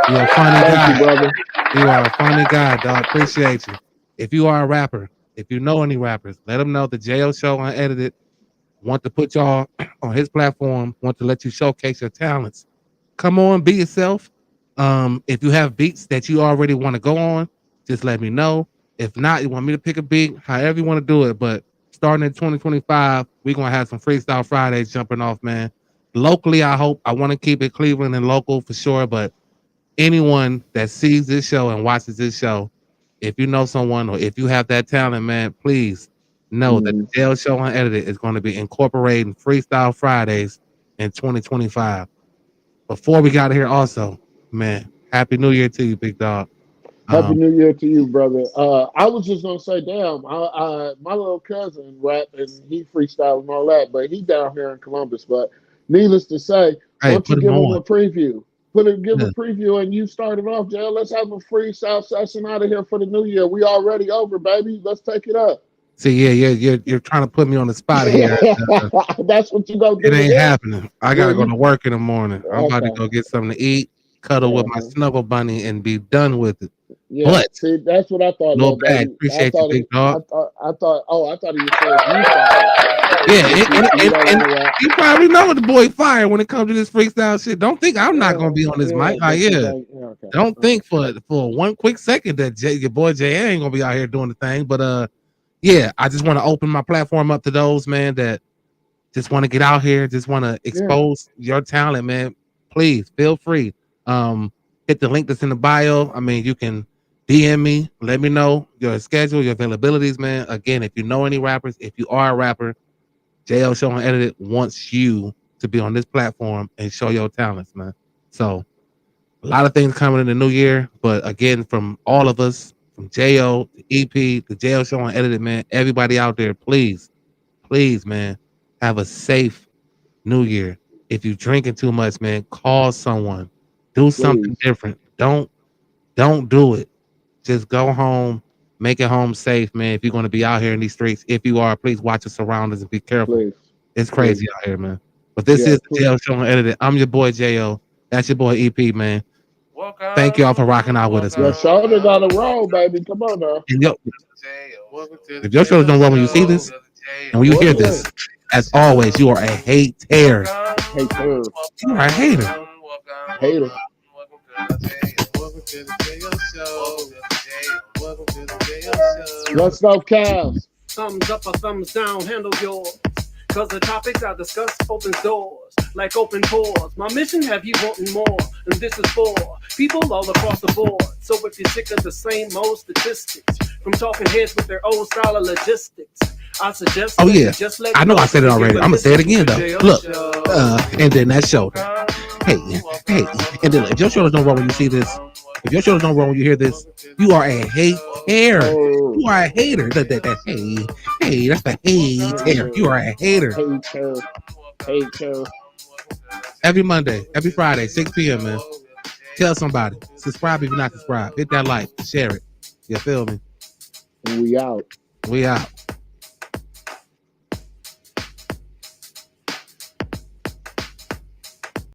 You're a funny guy. Thank you, brother. You are a funny guy, dog. Appreciate you. If you are a rapper, if you know any rappers, let them know the JL Show Unedited want to put y'all on his platform, want to let you showcase your talents. Come on, be yourself. If you have beats that you already want to go on, just let me know. If not, you want me to pick a beat, however you want to do it. But starting in 2025, we're going to have some Freestyle Fridays jumping off, man. Locally, I want to keep it Cleveland and local for sure. But anyone that sees this show and watches this show, if you know someone or if you have that talent, man, please know that the JL Show Unedited is going to be incorporating Freestyle Fridays in 2025. Before we got here also, man, Happy New Year to you, big dog. Happy New Year to you, brother. I was just gonna say, damn, my little cousin rap and he freestyle and all that, but he down here in Columbus. But needless to say, Hey, why don't you put give him him on. a preview? Give a preview, and you started off, JL. Let's have a freestyle session out of here for the new year. We already over, baby. Let's take it up. See, yeah, you're trying to put me on the spot here. That's what you gonna do. It ain't today? happening. I gotta go to work in the morning. I'm about to Okay. go get something to eat, cuddle with my snuggle bunny, and be done with it. Yeah, But see, that's what I thought. no little bad. baby. Appreciate you, big dog. I thought you said you started. Yeah, and you probably know the boy fire when it comes to this freestyle shit. Don't think I'm not gonna be on this mic. Like, Okay. don't think for one quick second that your boy Jay ain't gonna be out here doing the thing. But yeah, I just want to open my platform up to those, man, that just want to get out here, just want to expose your talent, man. Please feel free. Hit the link that's in the bio. I mean, you can DM me, let me know your schedule, your availabilities, man. Again, if you know any rappers, if you are a rapper, JL Show Unedited wants you to be on this platform and show your talents, man. So a lot of things coming in the new year, but again, from all of us, from JO, the EP, the JL Show Unedited, man, everybody out there, please, man, have a safe new year. If you're drinking too much, man, call someone. Do something different. Don't do it. Just go home, make it home safe, man. If you're going to be out here in these streets, if you are, please watch your surroundings and be careful. Please. It's crazy out here, man. But this is the JL Show Unedited. I'm your boy JO. That's your boy EP, man. Thank y'all for rocking out with us, man. Your shoulder got to roll, baby. Come on now. And if your shoulders don't roll when you see this, and when you hear this, as always, you are a hater. Hater. You are a hater. Hater. Let's go, Cavs. Thumbs up or thumbs down, handle yours. Cause the topics I discuss opens doors, like open pores. My mission have you wanting more, and this is for people all across the board. So if you're sick of the same old statistics, from talking heads with their old style of logistics, I suggest just let I know I said it already. I'm gonna say it again though. Look, and then that shoulder. Hey, and then if your shoulders don't roll when you see this, if your shoulders don't roll when you hear this, you are a hater. You are a hater. Hey, that's the hater. You are a hater. Hater. Every Monday, every Friday, 6 p.m., man. Tell somebody. Subscribe if you're not subscribed. Hit that like. Share it. You feel me? And we out. We out.